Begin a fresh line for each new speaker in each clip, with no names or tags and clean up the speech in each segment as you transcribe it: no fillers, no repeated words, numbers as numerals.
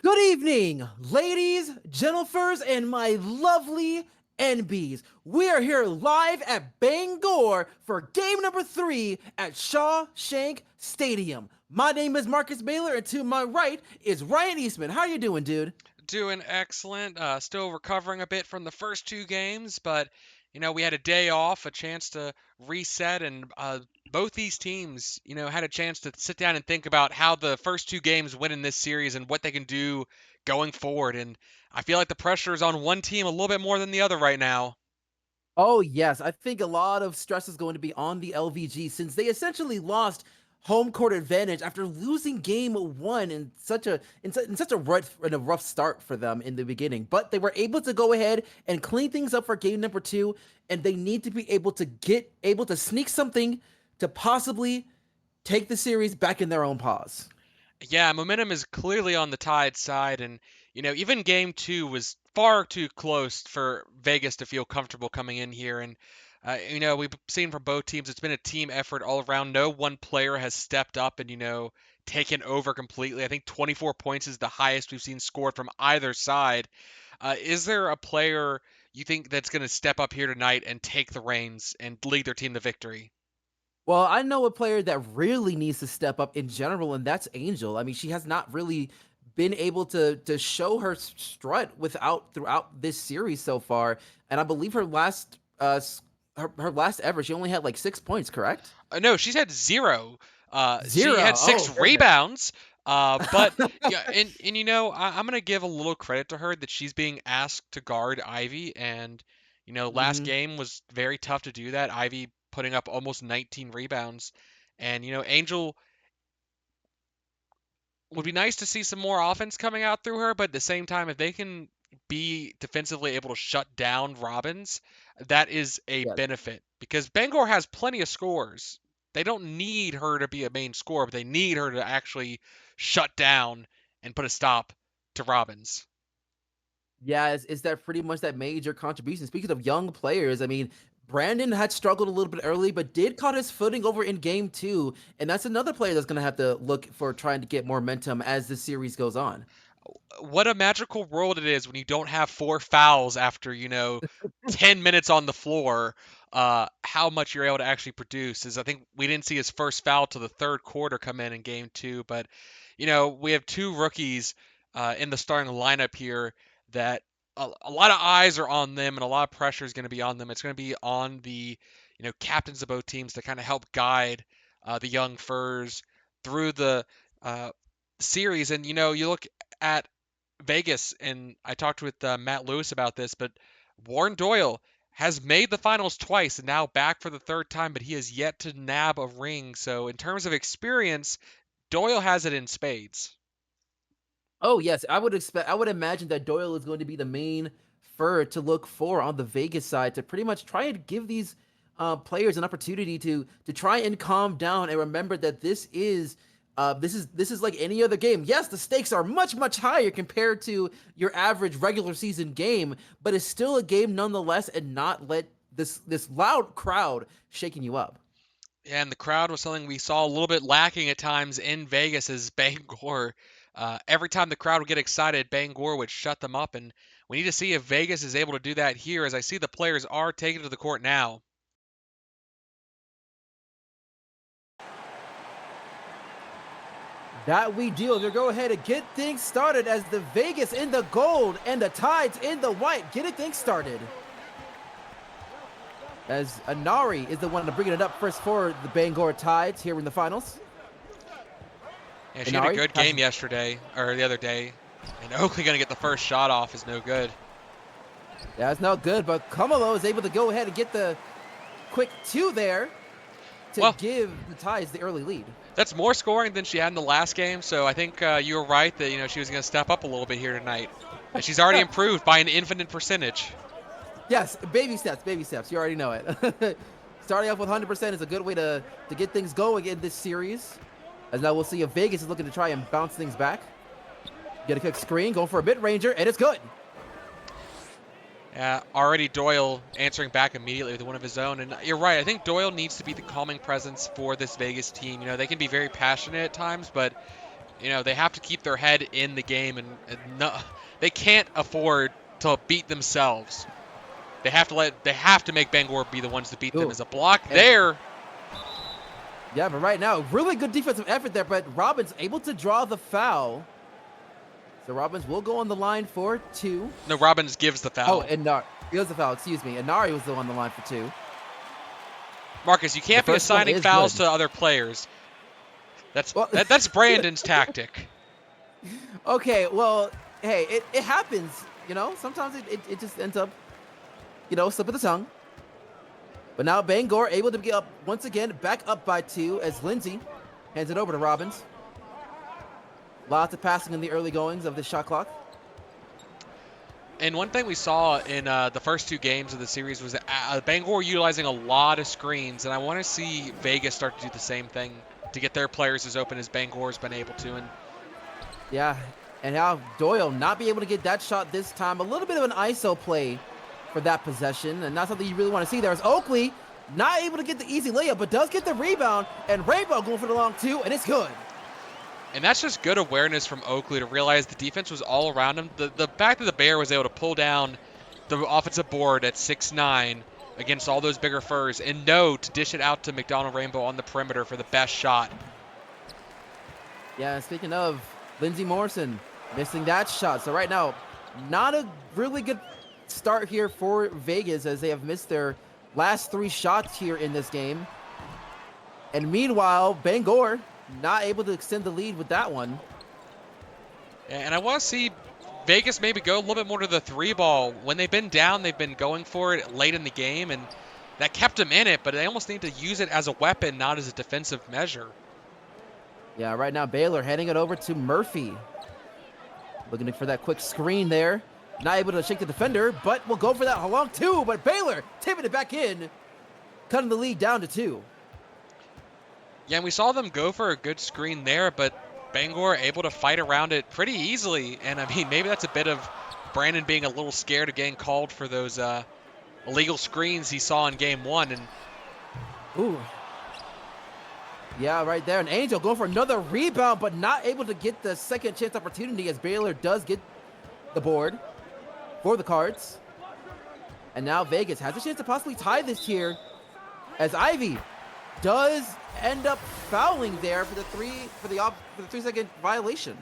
Good evening, ladies, gentlefers, and my lovely NBs. We are here live at Bangor for game number 3 at Shawshank Stadium. My name is Marcus Baylor, and to my right is Ryan Eastman. How you doing, dude?
Doing excellent. Still recovering a bit from the first two games, but we had a day off, a chance to reset, and both these teams, had a chance to sit down and think about how the first two games went in this series and what they can do going forward. And I feel like the pressure is on one team a little bit more than the other right now.
Oh, yes. I think a lot of stress is going to be on the LVG since they essentially lost home court advantage after losing game 1 in a rough start for them in the beginning. But they were able to go ahead and clean things up for game number 2, and they need to be able to sneak something to possibly take the series back in their own paws.
Yeah, momentum is clearly on the Tide side, and even game two was far too close for Vegas to feel comfortable coming in here. And we've seen from both teams, it's been a team effort all around. No one player has stepped up and taken over completely. I think 24 points is the highest we've seen scored from either side. Is there a player you think that's going to step up here tonight and take the reins and lead their team to victory?
Well, I know a player that really needs to step up in general, and that's Angel. I mean, she has not really been able to show her strut without throughout this series so far. And I believe her last ever, she only had like 6 points, correct?
No, she's had zero. She
Zero.
had
Oh
six
goodness.
rebounds. But yeah, and I'm gonna give a little credit to her that she's being asked to guard Ivy, and last
hmm
game was very tough to do that. Ivy putting up almost 19 rebounds, and Angel would be nice to see some more offense coming out through her, but at the same time, if they can be defensively able to shut down Robbins, that is a
Yeah.
benefit because Bangor has plenty of scores. They don't need her to be a main scorer, but they need her to actually shut down and put a stop to Robbins.
Yeah, is that pretty much that major contribution? Speaking of young players, I mean, Brandon had struggled a little bit early, but did caught his footing over in game 2, and that's another player that's gonna have to look for trying to get more momentum as the series goes on.
What a magical world it is when you don't have four fouls after 10 minutes on the floor. How much you're able to actually produce is, I think we didn't see his first foul till the third quarter come in game two, but we have two rookies in the starting lineup here that a lot of eyes are on them and a lot of pressure is going to be on them. It's going to be on the captains of both teams to kind of help guide the young Furs through the uh, series. And you look at Vegas, and I talked with Matt Lewis about this, but Warren Doyle has made the finals twice and now back for the third time, but he has yet to nab a ring. So in terms of experience, Doyle has it in spades.
Oh yes, I would imagine that Doyle is going to be the main fur to look for on the Vegas side to pretty much try and give these players an opportunity to try and calm down and remember that this is like any other game. Yes, the stakes are much higher compared to your average regular season game, but it's still a game nonetheless, and not let this loud crowd shaking you up.
And the crowd was something we saw a little bit lacking at times in Vegas as Bangor. Every time the crowd would get excited, Bangor would shut them up. And we need to see if Vegas is able to do that here, as I see the players are taking to the court now.
That we do. We'll go ahead and get things started as the Vegas in the gold and the Tides in the white. Getting things started. As Anari is the one to bring it up first for the Bangor Tides here in the finals.
Yeah, she had a
Anari
good
passes.
game yesterday, or the other day. And Oakley going to get the first shot off is no good.
That's not good, but Kamalo is able to go ahead and get the quick 2 there to
Well,
give the Tides the early lead.
that's more scoring than she had in the last game, so I think you were right that she was going to step up a little bit here tonight. And she's already improved by an infinite percentage.
Yes, baby steps, baby steps. You already know it. Starting off with 100% is a good way to get things going in this series. As now we'll see if Vegas is looking to try and bounce things back. Get a quick screen, going for a mid-ranger, and it's good.
Already Doyle answering back immediately with one of his own. And you're right. I think Doyle needs to be the calming presence for this Vegas team. They can be very passionate at times, but You know, they have to keep their head in the game, and no, they can't afford to beat themselves. They have to make Bangor be the ones to beat them.
Ooh,
As a block
and
there.
yeah, but right now, really good defensive effort there, but Robbins able to draw the foul. So Robbins will go on the line for 2.
No, Robbins gives the
Oh,
foul.
and it was the foul, excuse me. Inari was still on the line for 2.
Marcus, you
The
can't be
first one
assigning
is
fouls
good.
to other players.
Well,
That's Brandon's tactic.
okay, well, hey, it happens, you know? Sometimes it just ends up, slip of the tongue. But now Bangor able to get up once again, back up by 2 as Lindsay hands it over to Robbins. Lots of passing in the early goings of this shot clock.
And one thing we saw in the first 2 games of the series was Bangor utilizing a lot of screens, and I want to see Vegas start to do the same thing to get their players as open as Bangor's been able to. And
Yeah, and now Doyle not be able to get that shot this time. A little bit of an ISO play for that possession, and not something you really want to see. There's Oakley not able to get the easy layup, but does get the rebound, and Rainbow going for the long 2, and it's good.
And that's just good awareness from Oakley to realize the defense was all around him. The fact that the Bear was able to pull down the offensive board at 6'9" against all those bigger furs and know to dish it out to McDonald Rainbow on the perimeter for the best shot.
Yeah, speaking of Lindsey Morrison missing that shot. So right now, not a really good start here for Vegas as they have missed their last 3 shots here in this game. And meanwhile, Bangor not able to extend the lead with that one.
And I want to see Vegas maybe go a little bit more to the 3 ball. When they've been down, they've been going for it late in the game, and that kept them in it, but they almost need to use it as a weapon, not as a defensive measure.
Yeah, right now Baylor heading it over to Murphy. Looking for that quick screen there. Not able to shake the defender, but will go for that long 2, but Baylor tipping it back in, cutting the lead down to 2.
Yeah, and we saw them go for a good screen there, but Bangor able to fight around it pretty easily. And I mean, maybe that's a bit of Brandon being a little scared of getting called for those illegal screens he saw in game 1. And
ooh. Yeah, right there. And Angel going for another rebound, but not able to get the second chance opportunity as Baylor does get the board for the Cards. And now Vegas has a chance to possibly tie this here as Ivy does end up fouling there for the 3-second violation.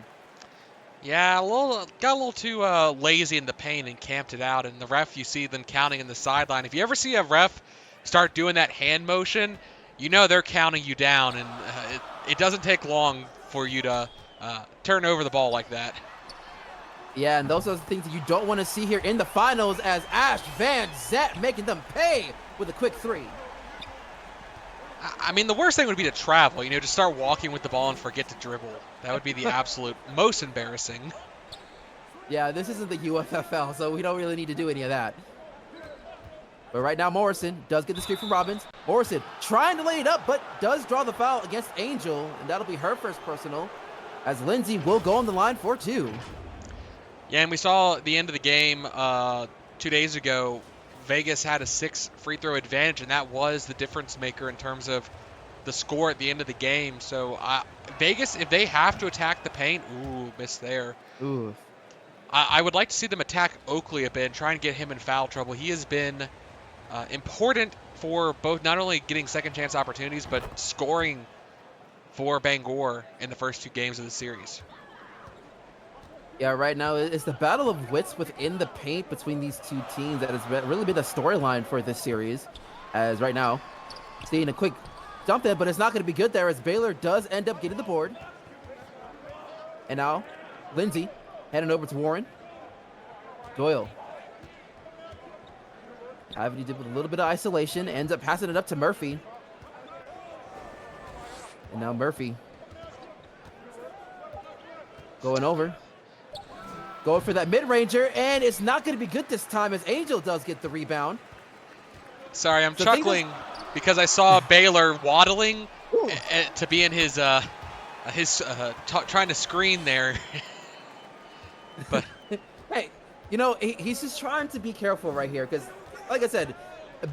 yeah, got a little too lazy in the paint and camped it out. And the ref, you see them counting in the sideline. If you ever see a ref start doing that hand motion, you know they're counting you down, and it doesn't take long for you to turn over the ball like that.
Yeah, and those are the things that you don't want to see here in the finals as Ash Van Zet making them pay with a quick 3.
I mean, the worst thing would be to travel, to start walking with the ball and forget to dribble. That would be the absolute most embarrassing.
Yeah, this isn't the UFFL, so we don't really need to do any of that. But right now, Morrison does get the screen from Robbins. Morrison trying to lay it up, but does draw the foul against Angel, and that'll be her first personal, as Lindsay will go on the line for 2.
Yeah, and we saw at the end of the game 2 days ago, Vegas had a 6 free throw advantage, and that was the difference maker in terms of the score at the end of the game. So Vegas, if they have to attack the paint, missed there.
Ooh.
I would like to see them attack Oakley a bit and try and get him in foul trouble. He has been important for both not only getting second chance opportunities, but scoring for Bangor in the first 2 games of the series.
Yeah, right now it's the battle of wits within the paint between these 2 teams that has really been the storyline for this series. As right now, seeing a quick jump in, but it's not going to be good there as Baylor does end up getting the board. And now, Lindsay heading over to Warren. Doyle. Having to do with a little bit of isolation, ends up passing it up to Murphy. And now Murphy going over. Going for that mid-ranger, and it's not going to be good this time as Angel does get the rebound.
Sorry, I'm chuckling because I saw Baylor waddling to be in his trying to screen there. But
hey, he's just trying to be careful right here because, like I said,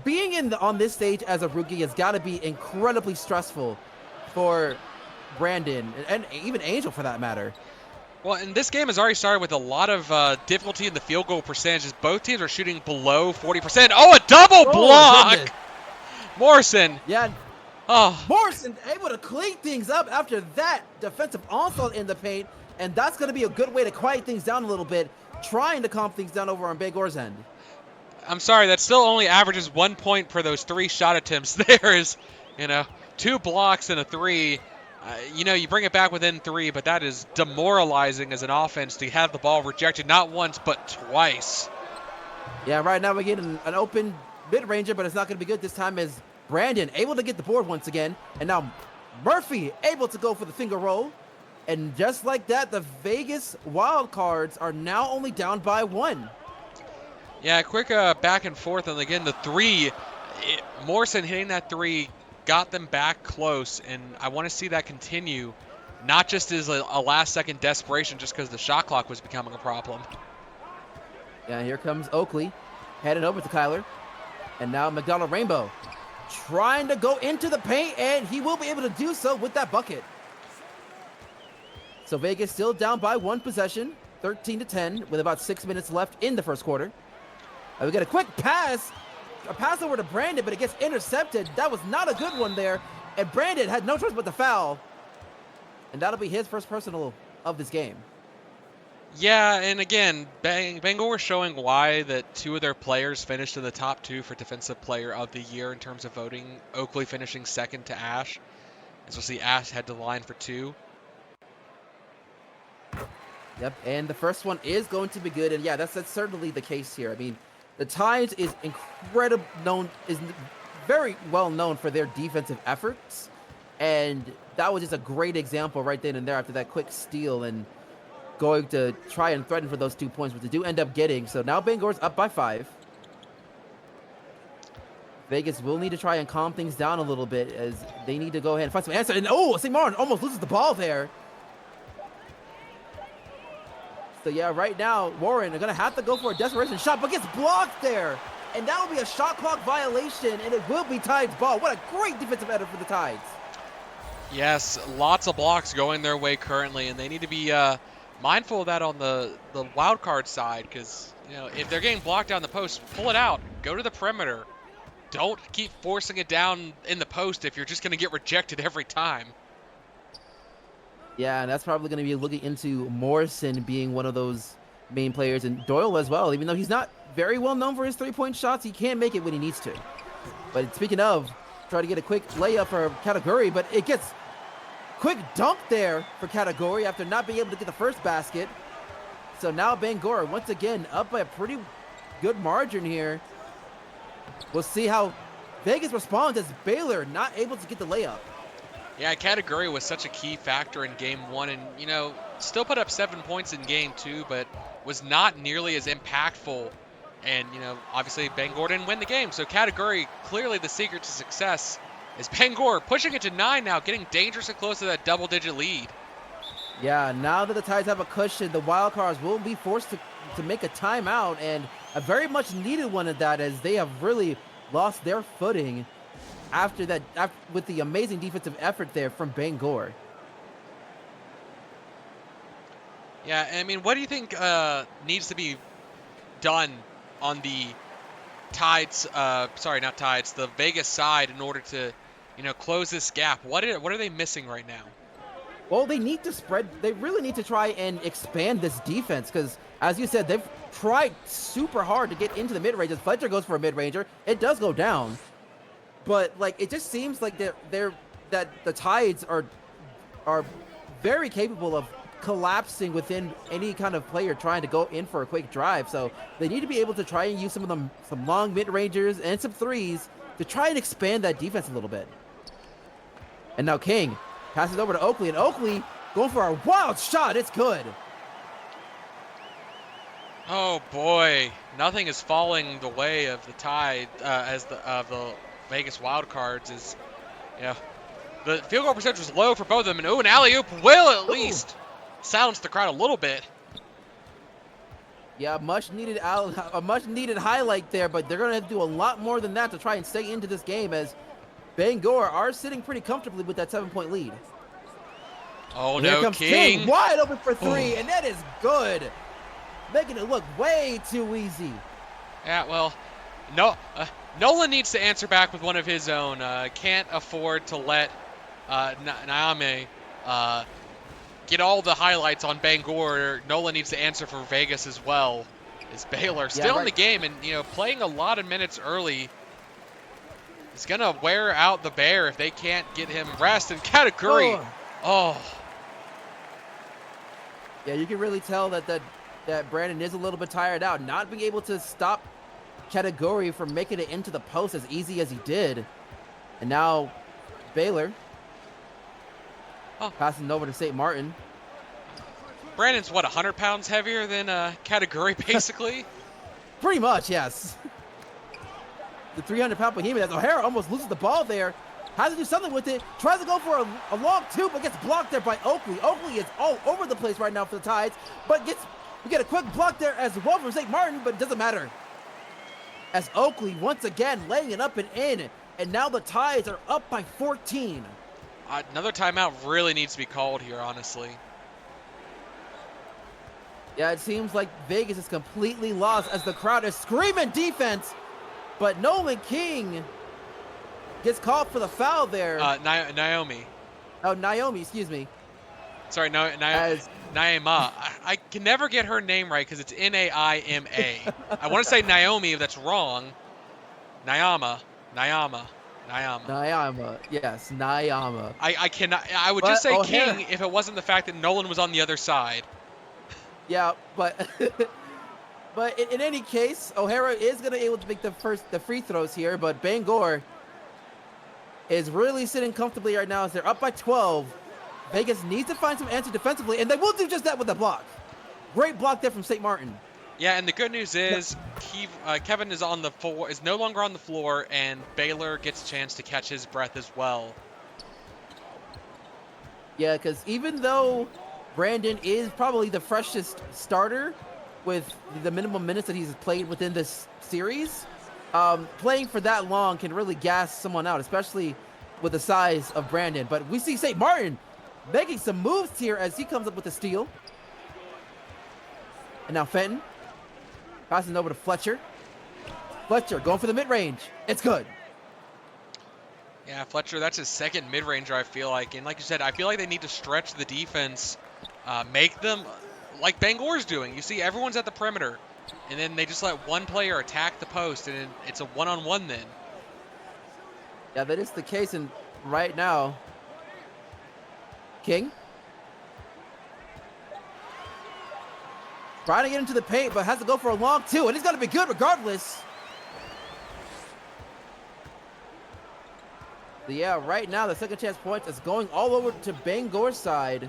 being on this stage as a rookie has got to be incredibly stressful for Brandon, and even Angel for that matter.
Well, and this game has already started with a lot of difficulty in the field goal percentages. Both teams are shooting below 40%. Oh, a double
Oh,
block!
goodness.
Morrison.
Yeah,
Oh,
Morrison able to clean things up after that defensive onslaught in the paint, and that's going to be a good way to quiet things down a little bit, trying to calm things down over on Bangor's end.
I'm sorry, that still only averages 1 point per those 3 shot attempts. There is, 2 blocks and a 3. You bring it back within 3, but that is demoralizing as an offense to have the ball rejected not once but twice.
Yeah, right now we're getting an open mid-ranger, but it's not going to be good this time as Brandon able to get the board once again. And now Murphy able to go for the finger roll. And just like that, the Vegas Wildcards are now only down by 1.
Yeah, quick back and forth. And again, the 3, Morrison hitting that 3 got them back close. And I want to see that continue, not just as a last-second desperation just because the shot clock was becoming a problem.
Yeah, here comes Oakley heading over to Kyler. And now McDonald Rainbow trying to go into the paint, and he will be able to do so with that bucket. So Vegas still down by 1 possession, 13-10, with about 6 minutes left in the first quarter. And we get a quick pass, a pass over to Brandon, but it gets intercepted. That was not a good one there, and Brandon had no choice but to foul. And that'll be his first personal of this game.
Yeah, and again, Bangor showing why that 2 of their players finished in the top 2 for Defensive Player of the Year in terms of voting. Oakley finishing second to Ash. As we'll see, Ash had to line for 2.
Yep, and the first one is going to be good, and yeah, that's certainly the case here. I mean, the Tides is very well known for their defensive efforts, and that was just a great example right then and there after that quick steal and going to try and threaten for those 2 points, which they do end up getting. So now Bangor's up by 5. Vegas will need to try and calm things down a little bit as they need to go ahead and find some answer. And St. Martin almost loses the ball there. So yeah, right now, Warren are going to have to go for a desperation shot, but gets blocked there. And that will be a shot clock violation, and it will be Tides ball. What a great defensive effort for the Tides.
Yes, lots of blocks going their way currently, and they need to be mindful of that on the wild card side because, if they're getting blocked down the post, pull it out. Go to the perimeter. Don't keep forcing it down in the post if you're just going to get rejected every time.
Yeah, and that's probably going to be looking into Morrison being one of those main players, and Doyle as well. Even though he's not very well known for his three-point shots, he can make it when he needs to. But speaking of, try to get a quick layup for Category, but it gets quick dunk there for Category after not being able to get the first basket. So now Bangor, once again, up by a pretty good margin here. We'll see how Vegas responds as Baylor not able to get the layup.
Yeah, Category was such a key factor in Game 1 and, still put up 7 points in Game 2, but was not nearly as impactful. And, obviously Bangor didn't win the game, so Category, clearly the secret to success is Bangor pushing it to 9 now, getting dangerously close to that double-digit lead.
Yeah, now that the Tides have a cushion, the Wildcards will be forced to make a timeout, and a very much needed one at that, as they have really lost their footing after that, with the amazing defensive effort there from Bangor.
Yeah, I mean, what do you think needs to be done on the Tides, not Tides, the Vegas side in order to, close this gap? What are they missing right now?
Well, they need to spread. They really need to try and expand this defense because, as you said, they've tried super hard to get into the mid-range. As Fletcher goes for a mid-ranger, it does go down. But, it just seems like that the Tides are very capable of collapsing within any kind of player trying to go in for a quick drive. So they need to be able to try and use some long mid-rangers and some threes to try and expand that defense a little bit. And now King passes over to Oakley, and Oakley going for a wild shot. It's good.
Oh boy, nothing is falling the way of the Tide of the Vegas Wildcards. Is the field goal percentage was low for both of them, and an alley-oop will at least silence the crowd a little bit.
Yeah, a much needed highlight there, but they're gonna have to do a lot more than that to try and stay into this game, as Bangor are sitting pretty comfortably with that 7-point lead.
Oh
And here
no,
comes King,
King.
wide open for
Oh.
three, and that is good. Making it look way too easy.
Yeah, well, no, Nolan needs to answer back with one of his own. Can't afford to let Naame get all the highlights on Bangor. Nolan needs to answer for Vegas as well. Is Baylor
Yeah,
still in
right.
the game and playing a lot of minutes early is gonna wear out the Bear if they can't get him rest and category.
Oh,
Oh,
yeah, you can really tell that Brandon is a little bit tired out, not being able to stop Category from making it into the post as easy as he did. And now Baylor
oh.
passing over to St. Martin.
Brandon's what 100 pounds heavier than category basically.
Pretty much, yes. The 300-pound behemoth as O'Hara almost loses the ball there. Has to do something with it. Tries to go for a long two, but gets blocked there by Oakley. Oakley is all over the place right now for the Tides, but we get a quick block there as well from St. Martin, but it doesn't matter. As Oakley once again laying it up and in, and now the Tides are up by 14.
Another timeout really needs to be called here, honestly.
Yeah, it seems like Vegas is completely lost as the crowd is screaming defense, but Nolan King gets called for the foul there.
Naomi.
Oh, Naomi, excuse me.
Sorry, Naima. I can never get her name right because it's Naima. I want to say Naomi if that's wrong. Nyama.
Nyama, yes, Nyama.
I cannot. I would
But
just say
O'Hara,
King if it wasn't the fact that Nolan was on the other side.
yeah, but but in any case, O'Hara is gonna be able to make the free throws here, but Bangor is really sitting comfortably right now as they're up by 12. Vegas needs to find some answer defensively, and they will do just that with the block. Great block there from St. Martin.
Yeah, and the good news is Kevin is on the floor, is no longer on the floor, and Baylor gets a chance to catch his breath as well.
Yeah, because even though Brandon is probably the freshest starter with the minimum minutes that he's played within this series, playing for that long can really gas someone out, especially with the size of Brandon. But we see St. Martin making some moves here as he comes up with a steal. And now Fenton passing over to Fletcher. Fletcher going for the mid-range. It's good.
Yeah, Fletcher, that's his second mid-ranger, I feel like. And like you said, I feel like they need to stretch the defense, make them like Bangor's doing. You see, everyone's at the perimeter, and then they just let one player attack the post, and it's a one-on-one then.
Yeah, that is the case. And right now, King trying to get into the paint, but has to go for a long two, and he's got to be good regardless. So yeah, right now the second chance points is going all over to Bangor's side,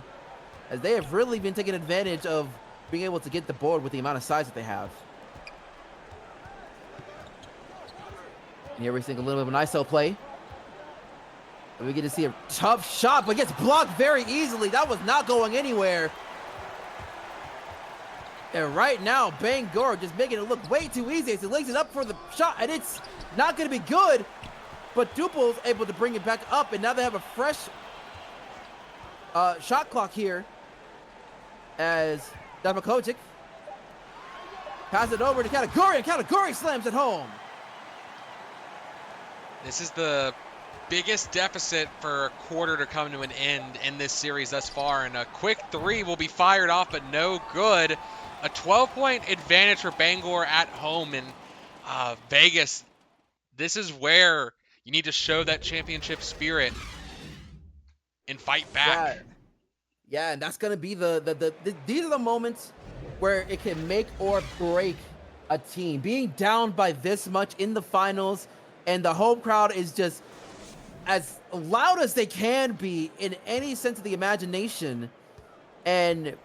as they have really been taking advantage of being able to get the board with the amount of size that they have. And here we're seeing a little bit of an ISO play. And we get to see a tough shot, but gets blocked very easily. That was not going anywhere. And right now, Bangor just making it look way too easy as he lays it up for the shot, and it's not going to be good. But Duple's able to bring it back up, and now they have a fresh shot clock here as Davakovic passes it over to Category, and Category slams it home.
This is the biggest deficit for a quarter to come to an end in this series thus far, and a quick three will be fired off, but no good. A 12-point advantage for Bangor at home, and Vegas, this is where you need to show that championship spirit and fight back.
Yeah, and that's gonna be these are the moments where it can make or break a team. Being down by this much in the finals, and the home crowd is just as loud as they can be in any sense of the imagination, and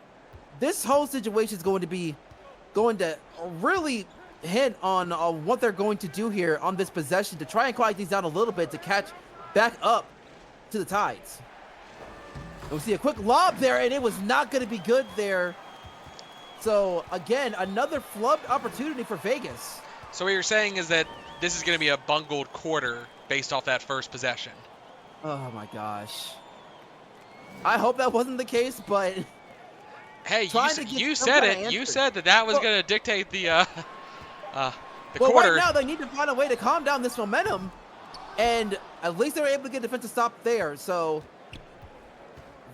this whole situation is going to really hint on what they're going to do here on this possession to try and quiet these down a little bit to catch back up to the Tides. And we see a quick lob there, and it was not going to be good there. So again, another flubbed opportunity for Vegas.
So what you're saying is that this is going to be a bungled quarter based off that first possession.
Oh my gosh. I hope that wasn't the case, but
Hey,
trying to get
you
some
said
kind of
it. You
answer.
said that was
Well,
going to dictate uh, the
well, right
quarter.
now they need to find a way to calm down this momentum, and at least they were able to get defensive stop there. So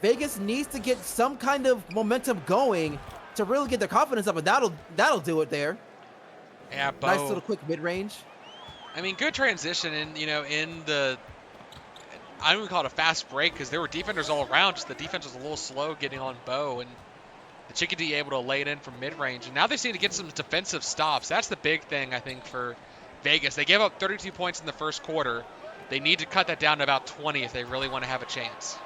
Vegas needs to get some kind of momentum going to really get their confidence up, and that'll do it there.
Yeah,
Nice
Bo.
little quick mid range.
I mean, good transition in the I don't even call it a fast break because there were defenders all around. Just the defense was a little slow getting on Bo, and the Chickadee able to lay it in from mid range. And now they just need to get some defensive stops. That's the big thing I think for Vegas. They gave up 32 points in the first quarter. They need to cut that down to about 20 if they really want to have a chance.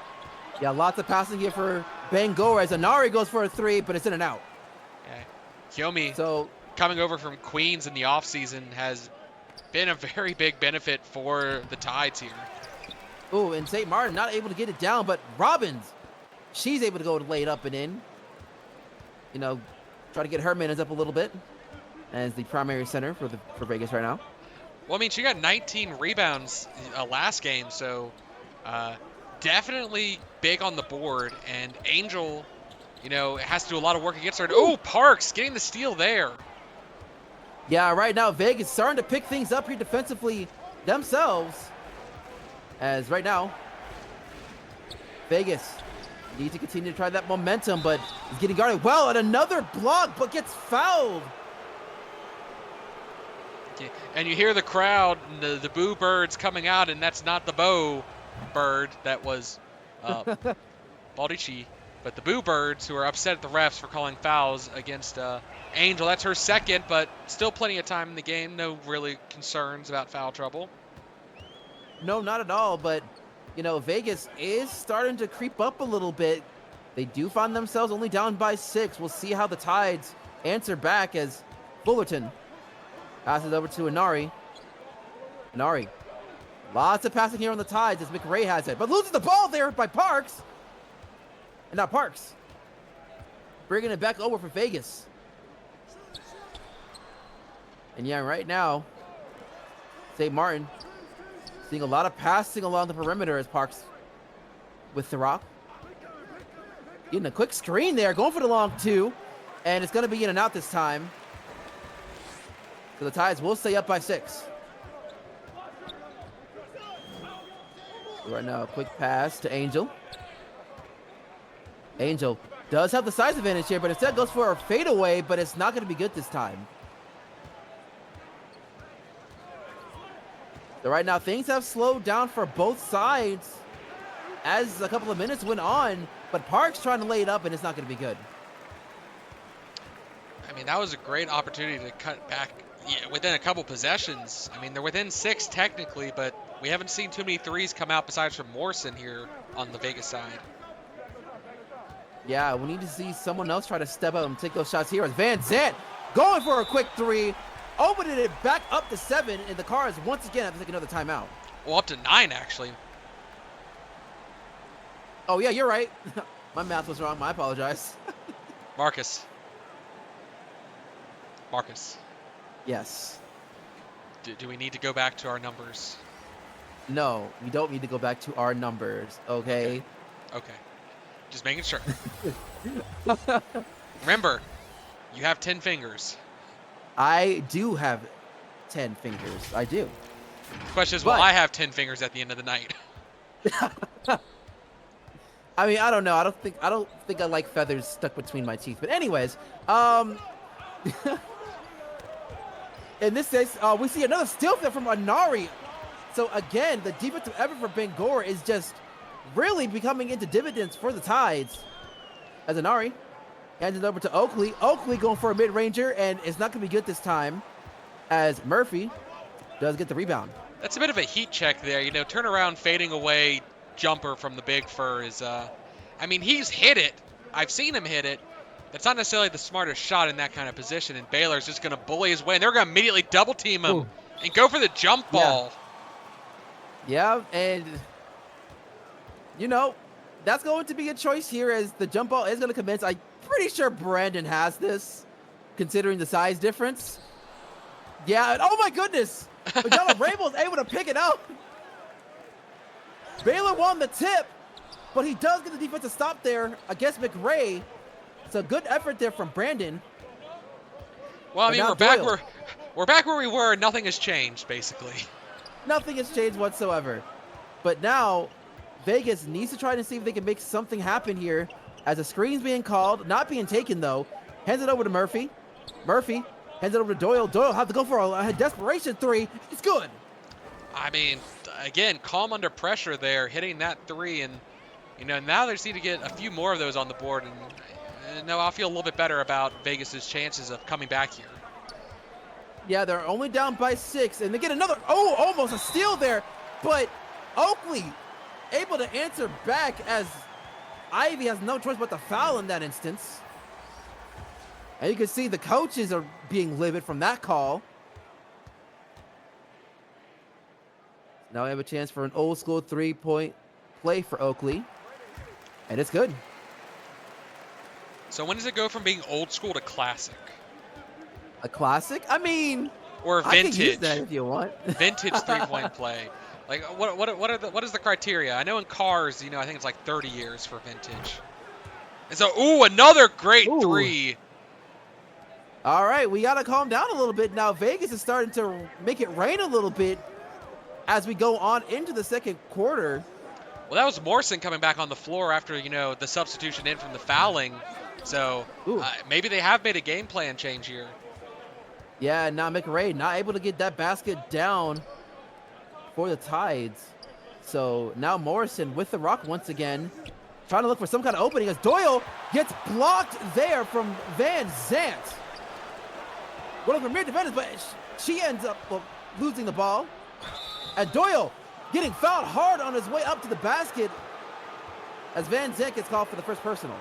Yeah, lots of passing here for Bangor as Anari goes for a three, but it's in and out.
Okay. Kyomi
So,
coming over from Queens in the offseason has been a very big benefit for the Tides here.
ooh, and St. Martin not able to get it down, but Robbins, she's able to go and lay it up and in. You know, try to get her minutes up a little bit as the primary center for Vegas right now.
Well, I mean, she got 19 rebounds last game, so definitely big on the board. And Angel, has to do a lot of work against her. Oh, Parks getting the steal there.
Yeah, right now Vegas starting to pick things up here defensively themselves. As right now, Vegas need to continue to try that momentum, but is getting guarded well, and another block, but gets fouled.
And you hear the crowd, and the boo birds coming out, and that's not the bow bird. That was Baldici. But the boo birds who are upset at the refs for calling fouls against Angel. That's her second, but still plenty of time in the game. No really concerns about foul trouble.
No, not at all, but, Vegas is starting to creep up a little bit. They do find themselves only down by 6. We'll see how the Tides answer back as Fullerton passes over to Inari. Inari, lots of passing here on the Tides as McRae has it, but loses the ball there by Parks. And now Parks bringing it back over for Vegas. And yeah, right now, St. Martin seeing a lot of passing along the perimeter as Parks with the rock. Getting a quick screen there, going for the long two. And it's going to be in and out this time. So the Tides will stay up by 6. Right now, a quick pass to Angel. Angel does have the size advantage here, but instead goes for a fadeaway, but it's not going to be good this time. So right now, things have slowed down for both sides as a couple of minutes went on, but Parks trying to lay it up, and it's not going to be good.
I mean, that was a great opportunity to cut back within a couple possessions. I mean, they're within 6 technically, but we haven't seen too many threes come out besides from Morrison here on the Vegas side.
Yeah, we need to see someone else try to step up and take those shots here. As Van Zant going for a quick 3, opening it back up to 7, and the Cars once again have to take another timeout.
Well, up to 9, actually.
Oh, yeah, you're right. My math was wrong. I apologize.
Marcus.
Yes.
Do we need to go back to our numbers?
No, we don't need to go back to our numbers, okay?
Okay. Just making sure. Remember, you have 10 fingers.
I do have 10 fingers. I do.
The question is, will I have 10 fingers at the end of the night?
I mean, I don't know. I don't think I like feathers stuck between my teeth. But anyways, in this case, we see another steal there from Inari. So again, the defensive effort for Bangor is just really becoming into dividends for the Tides. As Inari hands it over to Oakley. Oakley going for a mid-ranger, and it's not going to be good this time as Murphy does get the rebound.
That's a bit of a heat check there. Turn around, fading away jumper from the Big Fur is, I mean, he's hit it. I've seen him hit it. That's not necessarily the smartest shot in that kind of position, and Baylor's just going to bully his way, and they're going to immediately double team him and go for the jump ball.
Yeah, and, that's going to be a choice here as the jump ball is going to commence. I'm pretty sure Brandon has this, considering the size difference. Yeah, and oh my goodness! Donald Rabel's able to pick it up. Baylor won the tip, but he does get the defensive stop there against McRae. It's a good effort there from Brandon.
Well, I
But
mean,
now Doyle.
we're back where we were. And nothing has changed, basically.
Nothing has changed whatsoever. But now Vegas needs to try to see if they can make something happen here as a screen's being called, not being taken though. Hands it over to Murphy. Murphy hands it over to Doyle. Doyle has to go for a desperation three. It's good.
I mean, again, calm under pressure there, hitting that three, and now they just need to get a few more of those on the board, and no, I'll feel a little bit better about Vegas's chances of coming back here.
Yeah, they're only down by 6, and they get another, almost a steal there, but Oakley able to answer back as Ivy has no choice but to foul in that instance. And you can see the coaches are being livid from that call. Now we have a chance for an old school 3-point play for Oakley, and it's good.
So when does it go from being old school to classic?
A classic? I mean,
or vintage?
I can use that if you want.
Vintage 3-point play. Like what is the criteria? I know in cars, I think it's like 30 years for vintage. And so, another great three.
All right, we gotta calm down a little bit now. Vegas is starting to make it rain a little bit as we go on into the second quarter.
Well, that was Morrison coming back on the floor after the substitution in from the fouling. So maybe they have made a game plan change here.
Yeah, now McRae not able to get that basket down for the Tides. So now Morrison with the rock once again, trying to look for some kind of opening as Doyle gets blocked there from Van Zant. One of the premier defenders, but she ends up losing the ball. And Doyle getting fouled hard on his way up to the basket as Van Zant gets called for the first personal.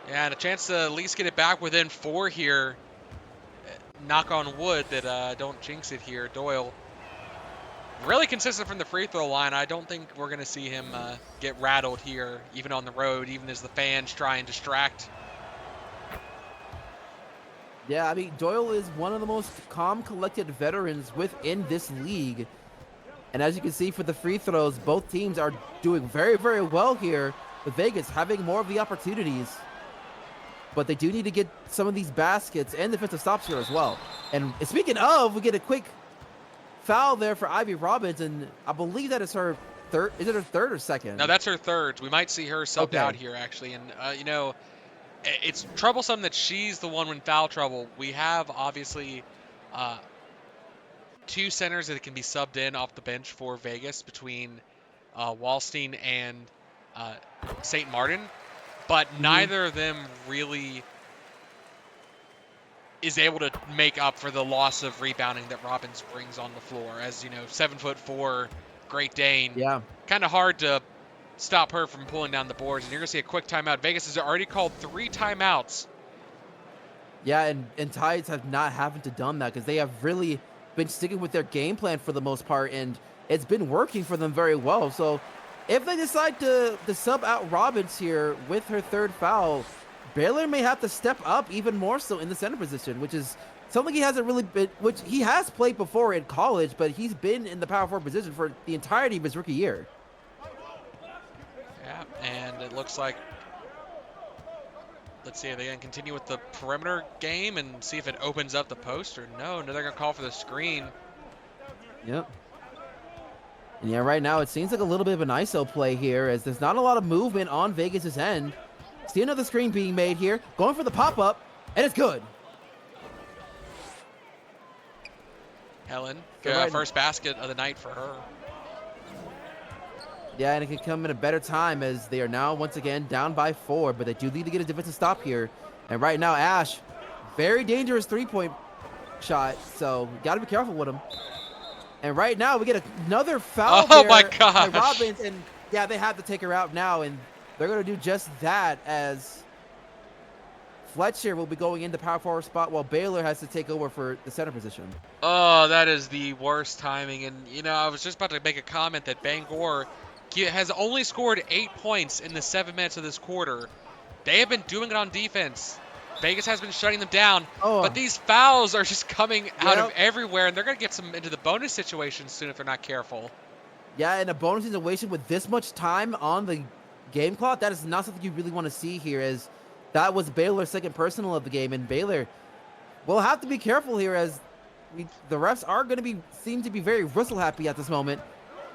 Yeah, and a chance to at least get it back within 4 here. Knock on wood that don't jinx it here. Doyle really consistent from the free throw line. I don't think we're going to see him get rattled here, even on the road, even as the fans try and distract.
Yeah, I mean, Doyle is one of the most calm, collected veterans within this league. And as you can see for the free throws, both teams are doing very, very well here, with Vegas having more of the opportunities. But they do need to get some of these baskets and defensive stops here as well. And speaking of, we get a quick foul there for Ivy Robbins, and I believe that is her third. Is it her third or second?
No, that's her third. We might see her subbed out here, actually. And, it's troublesome that she's the one in foul trouble. We have, obviously, 2 centers that can be subbed in off the bench for Vegas between Wallstein and St. Martin. But neither of them really is able to make up for the loss of rebounding that Robbins brings on the floor. As 7'4", Great Dane.
Yeah.
Kind of hard to stop her from pulling down the boards. And you're going to see a quick timeout. Vegas has already called 3 timeouts.
Yeah, and Tides have not having to done that because they have really been sticking with their game plan for the most part, and it's been working for them very well. So if they decide to sub out Robbins here with her third foul, Baylor may have to step up even more so in the center position, which is something he hasn't really been, which he has played before in college, but he's been in the power forward position for the entirety of his rookie year.
Yeah, and it looks like, let's see if they can continue with the perimeter game and see if it opens up the post or no. No, they're going to call for the screen.
Yep. And yeah, right now it seems like a little bit of an ISO play here as there's not a lot of movement on Vegas's end. See another screen being made here, going for the pop-up, and it's good.
Helen,
So
first basket of the night for her.
Yeah, and it could come in a better time as they are now once again down by 4, but they do need to get a defensive stop here. And right now, Ash, very dangerous 3-point shot, so got to be careful with him. And right now, we get another foul there
my gosh.
by Robbins, and yeah, they have to take her out now, and they're going to do just that as Fletcher will be going into power forward spot while Baylor has to take over for the center position.
Oh, that is the worst timing. And, I was just about to make a comment that Bangor has only scored 8 points in the 7 minutes of this quarter. They have been doing it on defense. Vegas has been shutting them down, but these fouls are just coming out of everywhere, and they're going to get some into the bonus situation soon if they're not careful.
Yeah, in a bonus situation with this much time on the game clock, that is not something you really want to see here, as that was Baylor's second personal of the game, and Baylor will have to be careful here, as the refs are going to seem to be very whistle happy at this moment.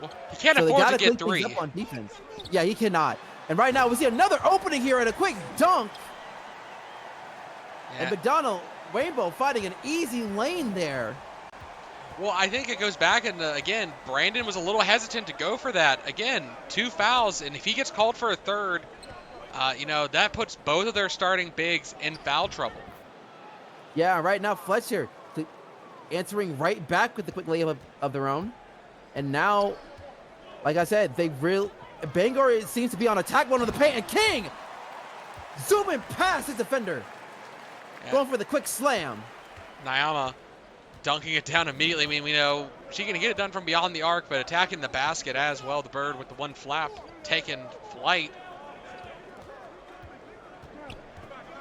Well, he can't
So they
afford
got
to
to
get
clean things
3.
up on defense. Yeah, he cannot. And right now we see another opening here and a quick dunk.
Yeah.
And McDonald Rainbow finding an easy lane there.
Well, I think it goes back, and again, Brandon was a little hesitant to go for that. Again, 2 fouls, and if he gets called for a third, that puts both of their starting bigs in foul trouble.
Yeah, right now Fletcher answering right back with the quick layup of their own. And now, like I said, Bangor seems to be on attack one of the paint, and King zooming past his defender.
Yeah.
Going for the quick slam.
Nyama dunking it down immediately. I mean, we know she can get it done from beyond the arc, but attacking the basket as well. The Bird with the one flap taking flight.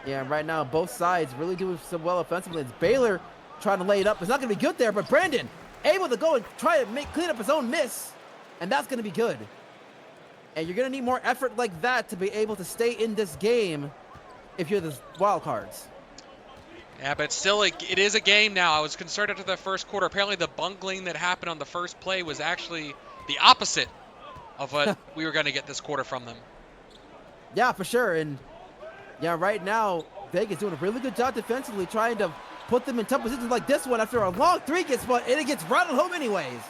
Yeah, right now both sides really doing so well offensively. It's Baylor trying to lay it up. It's not going to be good there, but Brandon able to go and try to clean up his own miss, and that's going to be good. And you're going to need more effort like that to be able to stay in this game if you're the wild cards.
Yeah, but still, it is a game now. I was concerned after the first quarter. Apparently, the bungling that happened on the first play was actually the opposite of what we were going to get this quarter from them.
Yeah, for sure. And yeah, right now, Vegas doing a really good job defensively, trying to put them in tough positions like this one after a long three gets put, and it gets rattled home anyways.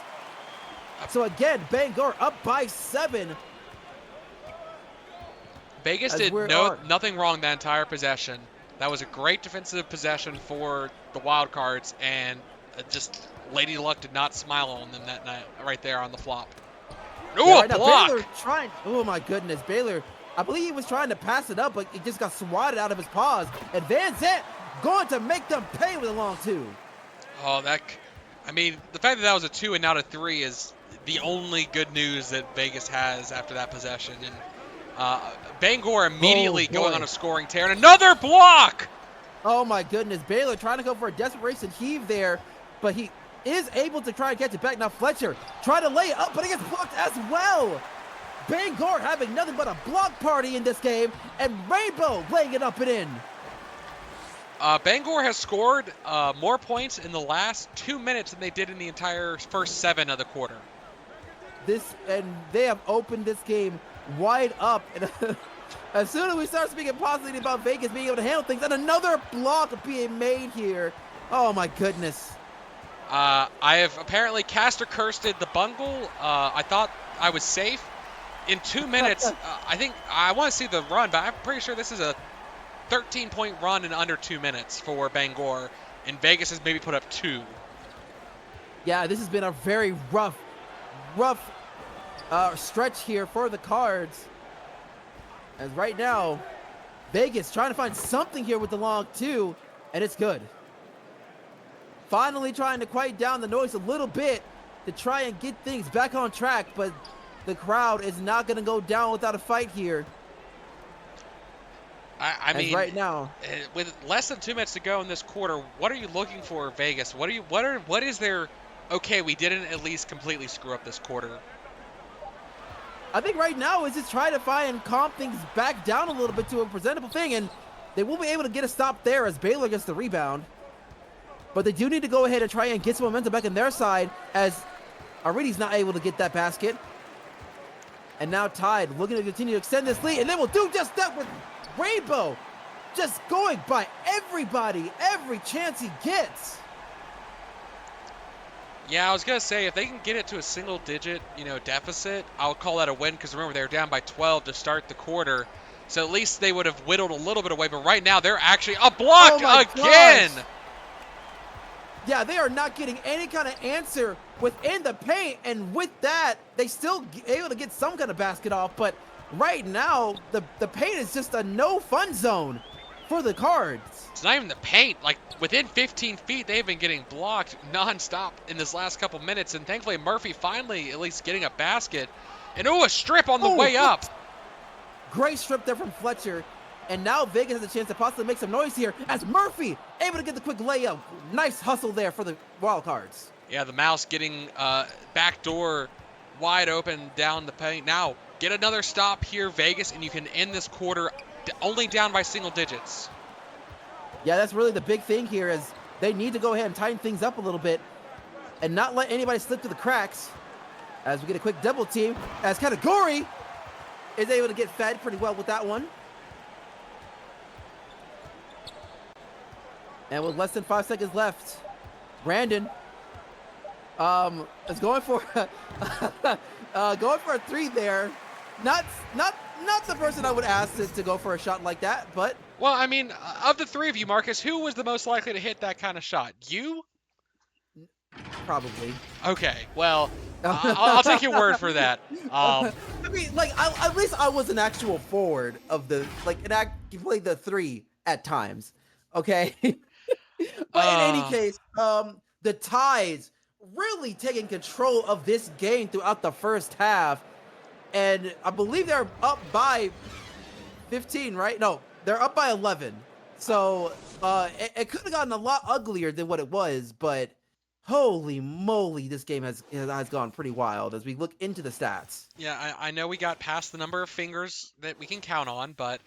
So again, Bangor up by 7.
Vegas did nothing wrong that entire possession. That was a great defensive possession for the Wild Cards, and just Lady Luck did not smile on them that night, right there on the flop. Oh,
yeah,
a block!
Baylor oh my goodness, Baylor. I believe he was trying to pass it up, but it just got swatted out of his paws. And Van Zant going to make them pay with a long 2.
Oh, the fact that was a 2 and not a 3 is the only good news that Vegas has after that possession. And Bangor immediately going on a scoring tear, and another block!
Oh my goodness, Baylor trying to go for a desperation heave there, but he is able to try and catch it back. Now Fletcher trying to lay it up, but it gets blocked as well. Bangor having nothing but a block party in this game, and Rainbow laying it up and in.
Bangor has scored more points in the last 2 minutes than they did in the entire first 7 of the quarter.
And they have opened this game wide up. And as soon as we start speaking positively about Vegas being able to handle things, and another block being made here. Oh my goodness.
I have apparently caster cursed the bungle. I thought I was safe. In 2 minutes, I want to see the run, but I'm pretty sure this is a 13-point run in under 2 minutes for Bangor, and Vegas has maybe put up 2.
Yeah, this has been a very rough stretch here for the Cards. As right now, Vegas trying to find something here with the long 2, and it's good. Finally trying to quiet down the noise a little bit to try and get things back on track, but the crowd is not going to go down without a fight here.
I mean,
right now,
with less than 2 minutes to go in this quarter, what are you looking for, Vegas? What is their? Okay, we didn't at least completely screw up this quarter.
I think right now is just try to find and calm things back down a little bit to a presentable thing, and they will be able to get a stop there as Baylor gets the rebound. But they do need to go ahead and try and get some momentum back on their side, as Aridi's not able to get that basket. And now Tide looking to continue to extend this lead, and they will do just that with Rainbow just going by everybody every chance he gets.
Yeah, I was going to say, if they can get it to a single-digit, deficit, I'll call that a win, because remember, they were down by 12 to start the quarter. So at least they would have whittled a little bit away, but right now they're actually a block again!
Gosh. Yeah, they are not getting any kind of answer within the paint, and with that, they still able to get some kind of basket off, but right now, the paint is just a no-fun zone for the Cards.
It's not even the paint. Like, within 15 feet, they've been getting blocked nonstop in this last couple minutes, and thankfully Murphy finally at least getting a basket. And a strip on the way up.
Great strip there from Fletcher. And now Vegas has a chance to possibly make some noise here as Murphy able to get the quick layup. Nice hustle there for the Wild Cards.
Yeah, the Mouse getting backdoor wide open down the paint. Now, get another stop here, Vegas, and you can end this quarter only down by single digits.
Yeah, that's really the big thing here is they need to go ahead and tighten things up a little bit and not let anybody slip through the cracks. As we get a quick double team, as Kategori is able to get fed pretty well with that one. And with less than 5 seconds left, Brandon is going for going for a three there. Not the person I would ask to go for a shot like that, but
well, I mean, of the three of you, Marcus, who was the most likely to hit that kind of shot? You?
probably.
Okay, well, I'll take your word for that.
I mean, like, at least I was an actual forward of the, like, you played the three at times, okay? But in any case, the Tides really taking control of this game throughout the first half, and I believe they're up by 15, right? No, they're up by 11. So it could have gotten a lot uglier than what it was, but holy moly, this game has gone pretty wild as we look into the stats.
Yeah, I know we got past the number of fingers that we can count on, but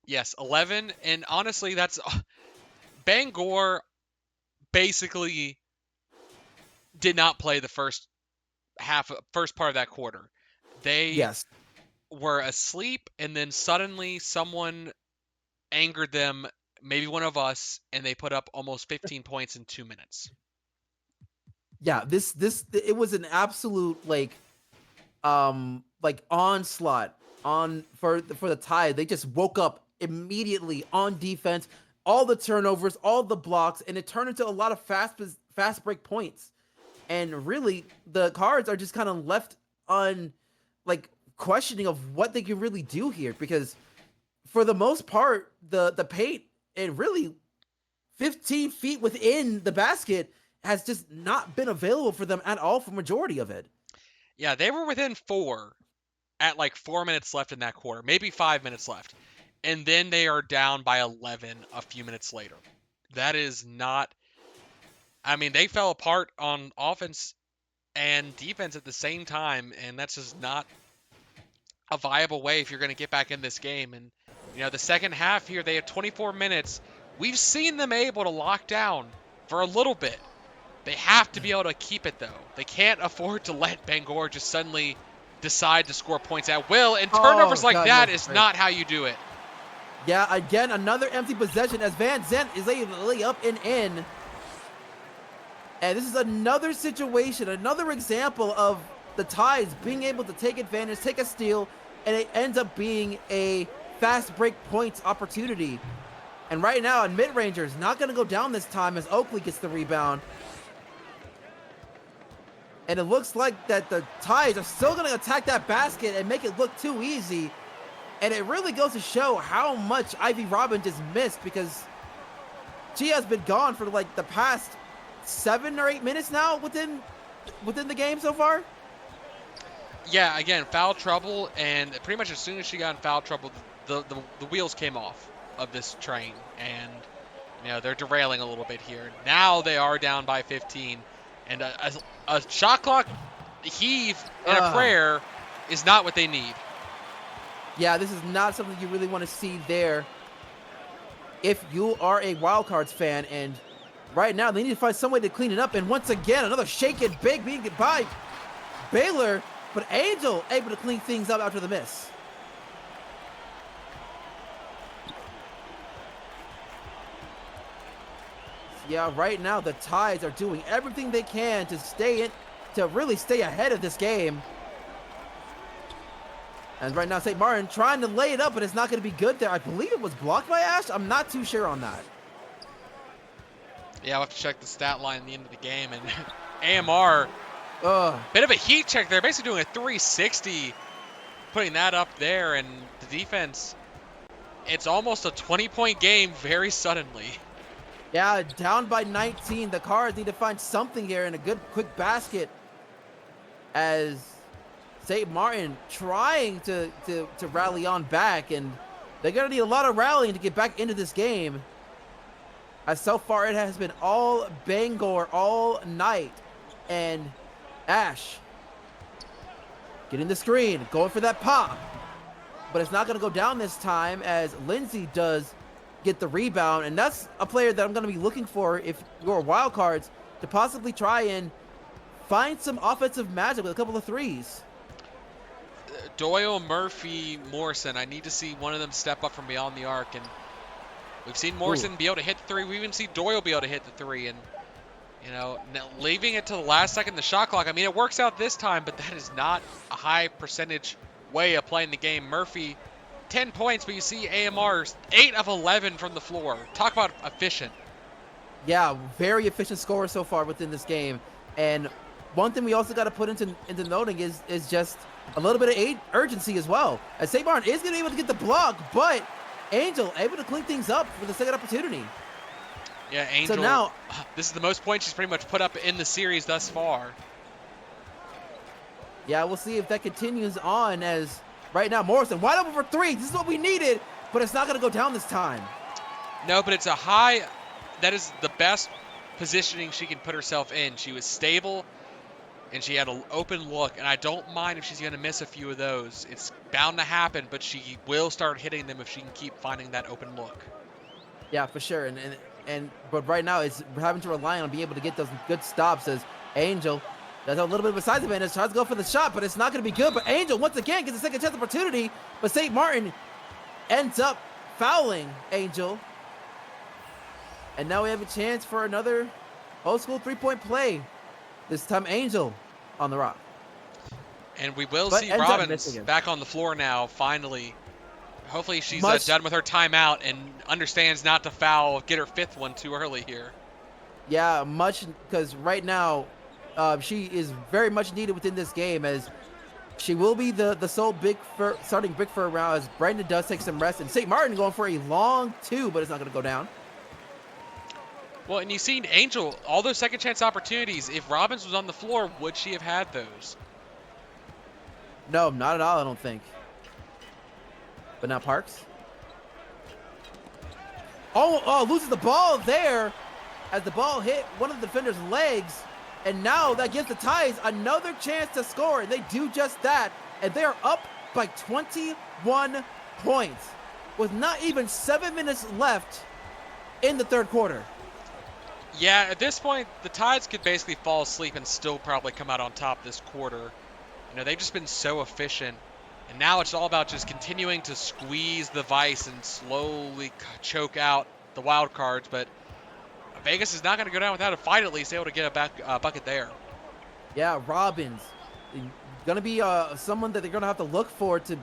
yes, 11. And honestly, that's Bangor basically did not play the first part of that quarter. They were asleep, and then suddenly someone angered them, maybe one of us, and they put up almost 15 points in 2 minutes.
Yeah, it was an absolute like onslaught for the Tide. They just woke up immediately on defense, all the turnovers, all the blocks, and it turned into a lot of fast break points. And really, the Cards are just kind of left on like questioning of what they can really do here, because for the most part, the paint, and really 15 feet within the basket, has just not been available for them at all for majority of it.
Yeah, they were within 4 at like 4 minutes left in that quarter, maybe 5 minutes left. And then they are down by 11 a few minutes later. That is not, I mean, they fell apart on offense and defense at the same time, and that's just not a viable way if you're going to get back in this game. And, you know, the second half here, they have 24 minutes. We've seen them able to lock down for a little bit. They have to be able to keep it, though. They can't afford to let Bangor just suddenly decide to score points at will, and turnovers that is not how you do it.
Yeah, again, another empty possession as Van Zandt is able to lay up and in. And this is another situation, another example of the Tides being able to take advantage, take a steal, and it ends up being a fast break points opportunity. And right now, a mid-ranger is not going to go down this time as Oakley gets the rebound. And it looks like that the Tides are still going to attack that basket and make it look too easy. And it really goes to show how much Ivy Robin just missed, because she has been gone for like the past 7 or 8 minutes now within the game so far.
Yeah, again, foul trouble, and pretty much as soon as she got in foul trouble, the wheels came off of this train, and you know they're derailing a little bit here. Now they are down by 15, and a shot clock heave and a prayer is not what they need.
Yeah, this is not something you really want to see there if you are a Wildcards fan, and right now they need to find some way to clean it up. And once again, another shake and bake being by Baylor, but Angel able to clean things up after the miss. Yeah, right now the Tides are doing everything they can to really stay ahead of this game. And right now, St. Martin trying to lay it up, but it's not going to be good there. I believe it was blocked by Ash. I'm not too sure on that.
Yeah, I'll have to check the stat line at the end of the game. And AMR, bit of a heat check there. Basically doing a 360, putting that up there. And the defense, it's almost a 20-point game very suddenly.
Yeah, down by 19. The Cards need to find something here and a good quick basket as St. Martin trying to rally on back, and they're going to need a lot of rallying to get back into this game. As so far it has been all Bangor all night, and Ash Getting the screen, going for that pop. But it's not going to go down this time as Lindsay does get the rebound. And that's a player that I'm going to be looking for if you're wild cards to possibly try and find some offensive magic with a couple of threes.
Doyle, Murphy, Morrison. I need to see one of them step up from beyond the arc. And we've seen Morrison be able to hit the three. We even see Doyle be able to hit the three. And, you know, leaving it to the last second, the shot clock. I mean, it works out this time, but that is not a high percentage way of playing the game. Murphy, 10 points, but you see AMR's 8 of 11 from the floor. Talk about efficient.
Yeah, very efficient scorer so far within this game. And one thing we also got to put into noting is just a little bit of urgency as well. As St. Martin is going to be able to get the block, but Angel able to clean things up for the second opportunity.
Yeah, Angel.
So now,
this is the most points she's pretty much put up in the series thus far.
Yeah, we'll see if that continues on as right now Morrison wide open for three. This is what we needed, but it's not going to go down this time.
No, but it's a high. That is the best positioning she can put herself in. She was stable, and she had an open look, and I don't mind if she's going to miss a few of those. It's bound to happen, but she will start hitting them if she can keep finding that open look.
Yeah, for sure. But right now it's having to rely on being able to get those good stops as Angel does have a little bit of a size advantage, tries to go for the shot, but it's not going to be good. But Angel once again gets a second chance opportunity, but St. Martin ends up fouling Angel. And now we have a chance for another old school three-point play. This time Angel on the rock.
And we will see Robbins back on the floor now, finally. Hopefully she's done with her timeout and understands not to foul, get her fifth one too early here.
Yeah, because right now she is very much needed within this game as she will be the sole starting big for a round as Brandon does take some rest. And St. Martin going for a long two, but it's not going to go down.
Well, and you've seen Angel, all those second chance opportunities. If Robbins was on the floor, would she have had those?
No, not at all, I don't think. But now Parks. Oh, loses the ball there as the ball hit one of the defender's legs. And now that gives the Ties another chance to score. And they do just that. And they are up by 21 points with not even 7 minutes left in the third quarter.
Yeah, at this point, the Tides could basically fall asleep and still probably come out on top this quarter. You know, they've just been so efficient. And now it's all about just continuing to squeeze the vice and slowly choke out the wild cards. But Vegas is not going to go down without a fight, at least able to get a bucket there.
Yeah, Robbins. Going to be someone that they're going to have to look for to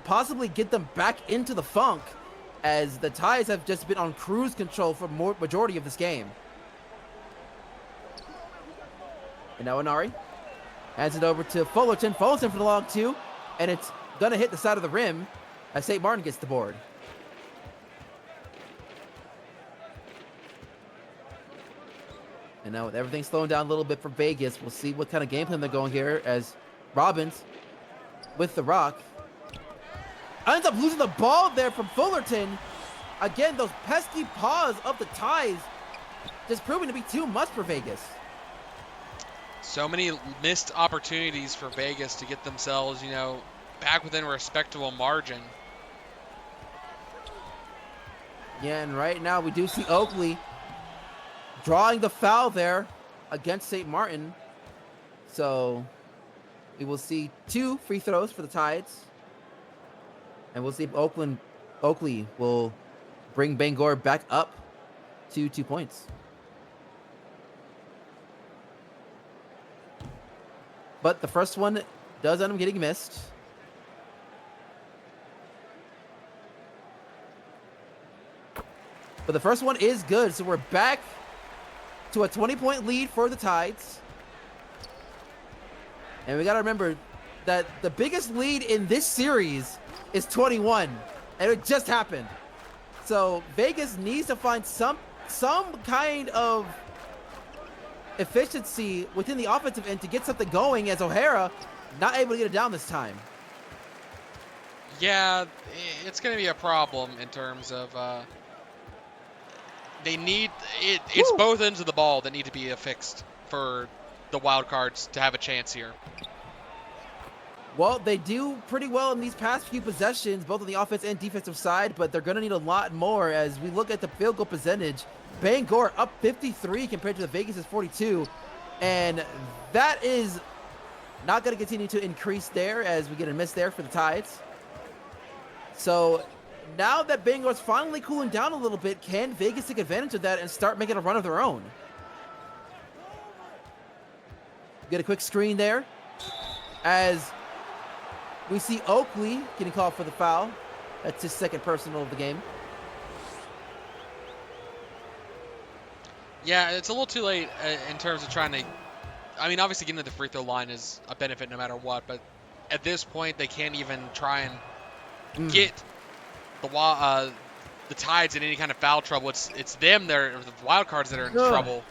possibly get them back into the funk as the Ties have just been on cruise control for majority of this game. And now Inari hands it over to Fullerton. Fullerton for the long two. And it's going to hit the side of the rim as St. Martin gets the board. And now with everything slowing down a little bit for Vegas, we'll see what kind of game plan they're going here as Robbins with the rock. Ends up losing the ball there from Fullerton. Again, those pesky paws of the Ties just proving to be too much for Vegas.
So many missed opportunities for Vegas to get themselves, you know, back within a respectable margin.
Yeah, and right now we do see Oakley drawing the foul there against St. Martin. So we will see 2 free throws for the Tides. And we'll see if Oakley will bring Bangor back up to 2 points. But the first one does end up getting missed. But the first one is good. So we're back to a 20-point lead for the Tides. And we got to remember that the biggest lead in this series is 21. And it just happened. So Vegas needs to find some kind of efficiency within the offensive end to get something going as O'Hara not able to get it down this time.
Yeah, it's going to be a problem in terms of they need it. It's both ends of the ball that need to be fixed for the wild cards to have a chance here.
Well, they do pretty well in these past few possessions, both on the offense and defensive side, but they're going to need a lot more as we look at the field goal percentage. Bangor up 53 compared to the Vegas' 42, and that is not going to continue to increase there as we get a miss there for the Tides. So now that Bangor's finally cooling down a little bit, can Vegas take advantage of that and start making a run of their own? Get a quick screen there as we see Oakley getting called for the foul. That's his second personal of the game.
Yeah, it's a little too late in terms of trying to. I mean, obviously getting to the free throw line is a benefit no matter what, but at this point they can't even try and get the Tides in any kind of foul trouble. It's them that are the wild cards that are in trouble.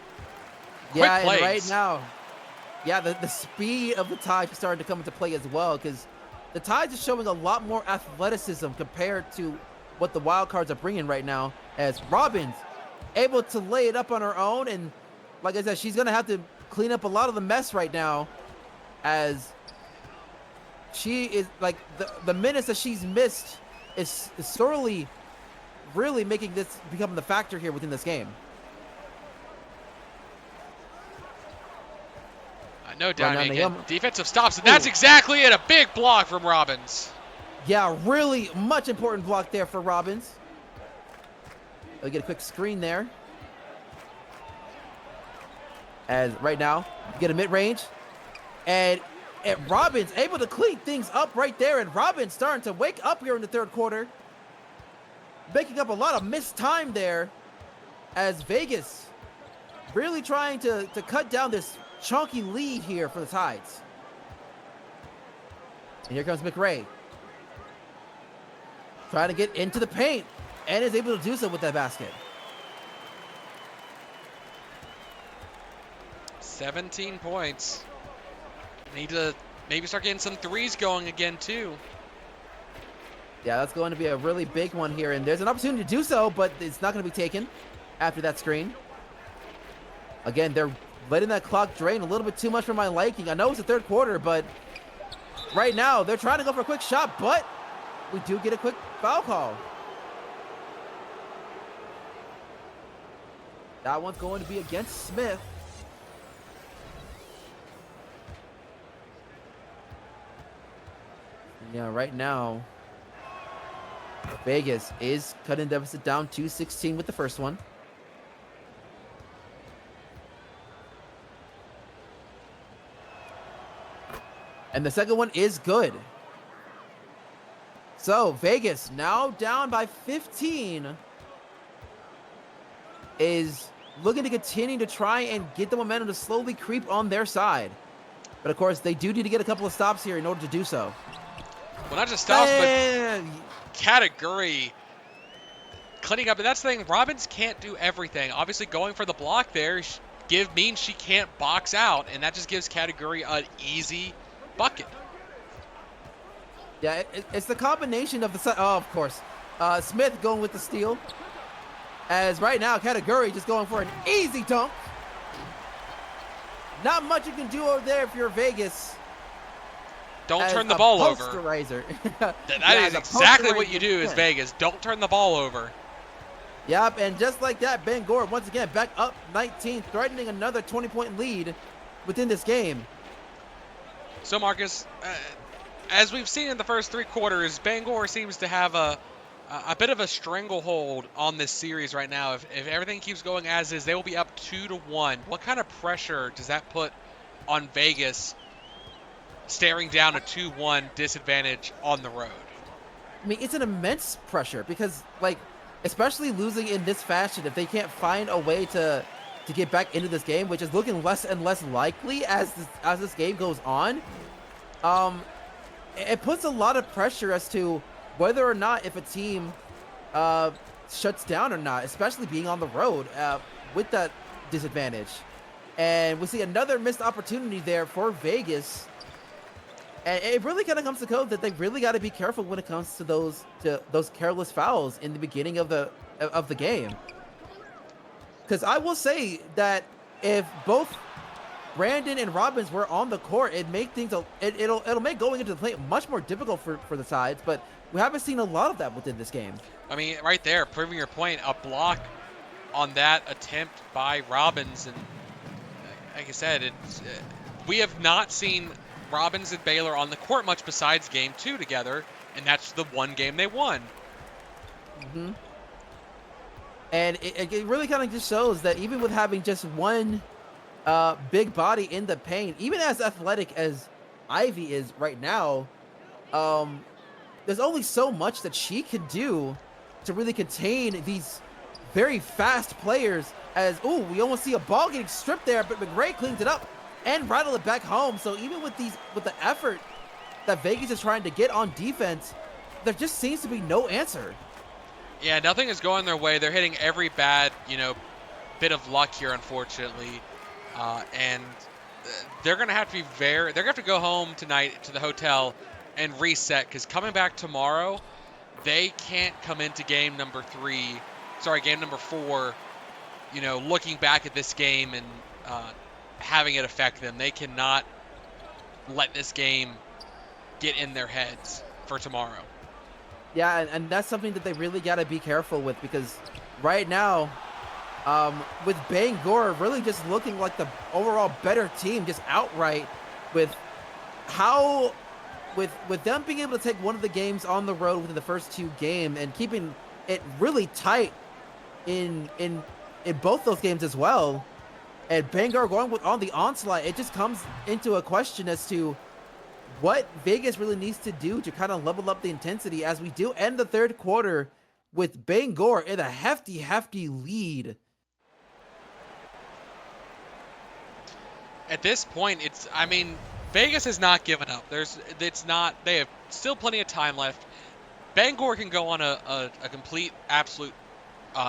Yeah,
Quick plays.
and right now, yeah, the speed of the Tides is starting to come into play as well, because the Tides is showing a lot more athleticism compared to what the wild cards are bringing right now, as Robbins able to lay it up on her own, and like I said, she's going to have to clean up a lot of the mess right now, as she is, like, the minutes that she's missed is sorely really making this become the factor here within this game.
No doubting
Right
it. Defensive stops, and that's exactly it. A big block from Robbins.
Yeah, really much important block there for Robbins. They'll get a quick screen there. As right now, get a mid-range. And Robbins able to clean things up right there. And Robbins starting to wake up here in the third quarter. Making up a lot of missed time there. As Vegas really trying to cut down this chunky lead here for the Tides. And here comes McRae. Trying to get into the paint. And is able to do so with that basket.
17 points. Need to maybe start getting some threes going again, too.
Yeah, that's going to be a really big one here. And there's an opportunity to do so, but it's not going to be taken after that screen. Again, they're letting that clock drain a little bit too much for my liking. I know it's the third quarter, but right now they're trying to go for a quick shot, but we do get a quick foul call. That one's going to be against Smith. Yeah, right now, Vegas is cutting deficit down to 16 with the first one. And the second one is good. So Vegas now down by 15 is looking to continue to try and get the momentum to slowly creep on their side. But of course, they do need to get a couple of stops here in order to do so.
Well, not just stops, but category cleaning up. And that's the thing, Robbins can't do everything. Obviously, going for the block there means she can't box out, and that just gives category an easy bucket.
Yeah, it's the combination of the... Oh, of course. Smith going with the steal. As right now, Category just going for an easy dunk. Not much you can do over there if you're Vegas.
Don't turn the ball over. That is exactly what you do as Vegas. Don't turn the ball over.
Yep, and just like that, Bangor once again back up 19, threatening another 20-point lead within this game.
So, Marcus, as we've seen in the first three quarters, Bangor seems to have a bit of a stranglehold on this series right now. If everything keeps going as is, they will be up 2-1. What kind of pressure does that put on Vegas staring down a 2-1 disadvantage on the road?
I mean, it's an immense pressure because, like, especially losing in this fashion, if they can't find a way to get back into this game, which is looking less and less likely as this game goes on, it puts a lot of pressure as to whether or not if a team shuts down or not, especially being on the road with that disadvantage. And we see another missed opportunity there for Vegas. And it really kind of comes to code that they really got to be careful when it comes to those careless fouls in the beginning of the game. Because I will say that if both Brandon and Robbins were on the court, it'd make things it'll make going into the play much more difficult for the sides. But we haven't seen a lot of that within this game.
I mean, right there, proving your point, a block on that attempt by Robbins, and like I said, we have not seen Robbins and Baylor on the court much besides game 2 together, and that's the one game they won.
Mm-hmm. And it really kind of just shows that even with having just one big body in the paint, even as athletic as Ivy is right now, there's only so much that she can do to really contain these very fast players. As, ooh, we almost see a ball getting stripped there, but McRae cleans it up and rattle it back home. So even with the effort that Vegas is trying to get on defense, there just seems to be no answer.
Yeah, nothing is going their way. They're hitting every bad, bit of luck here, unfortunately. And they're going to have to be they're going to have to go home tonight to the hotel and reset, because coming back tomorrow, they can't come into game number 4, looking back at this game and having it affect them. They cannot let this game get in their heads for tomorrow.
Yeah, and that's something that they really got to be careful with, because right now, with Bangor really just looking like the overall better team, just outright, with them being able to take one of the games on the road within the first 2 games and keeping it really tight in both those games as well, and Bangor going on the onslaught, it just comes into a question as to what Vegas really needs to do to kind of level up the intensity, as we do end the third quarter with Bangor in a hefty lead.
At this point, Vegas has not given up. They have still plenty of time left. Bangor can go on a complete, absolute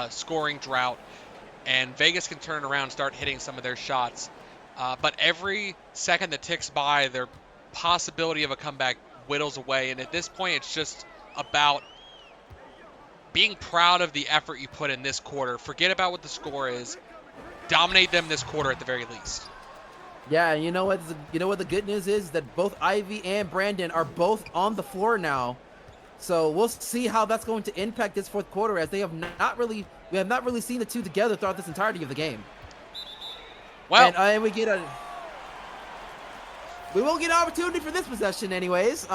scoring drought, and Vegas can turn around and start hitting some of their shots. But every second that ticks by, their possibility of a comeback whittles away. And at this point, it's just about being proud of the effort you put in this quarter. Forget about what the score is. Dominate them this quarter at the very least.
Yeah, you know what? The good news is that both Ivy and Brandon are both on the floor now. So we'll see how that's going to impact this fourth quarter, as we have not really seen the two together throughout this entirety of the game.
Well,
and we will get an opportunity for this possession anyways.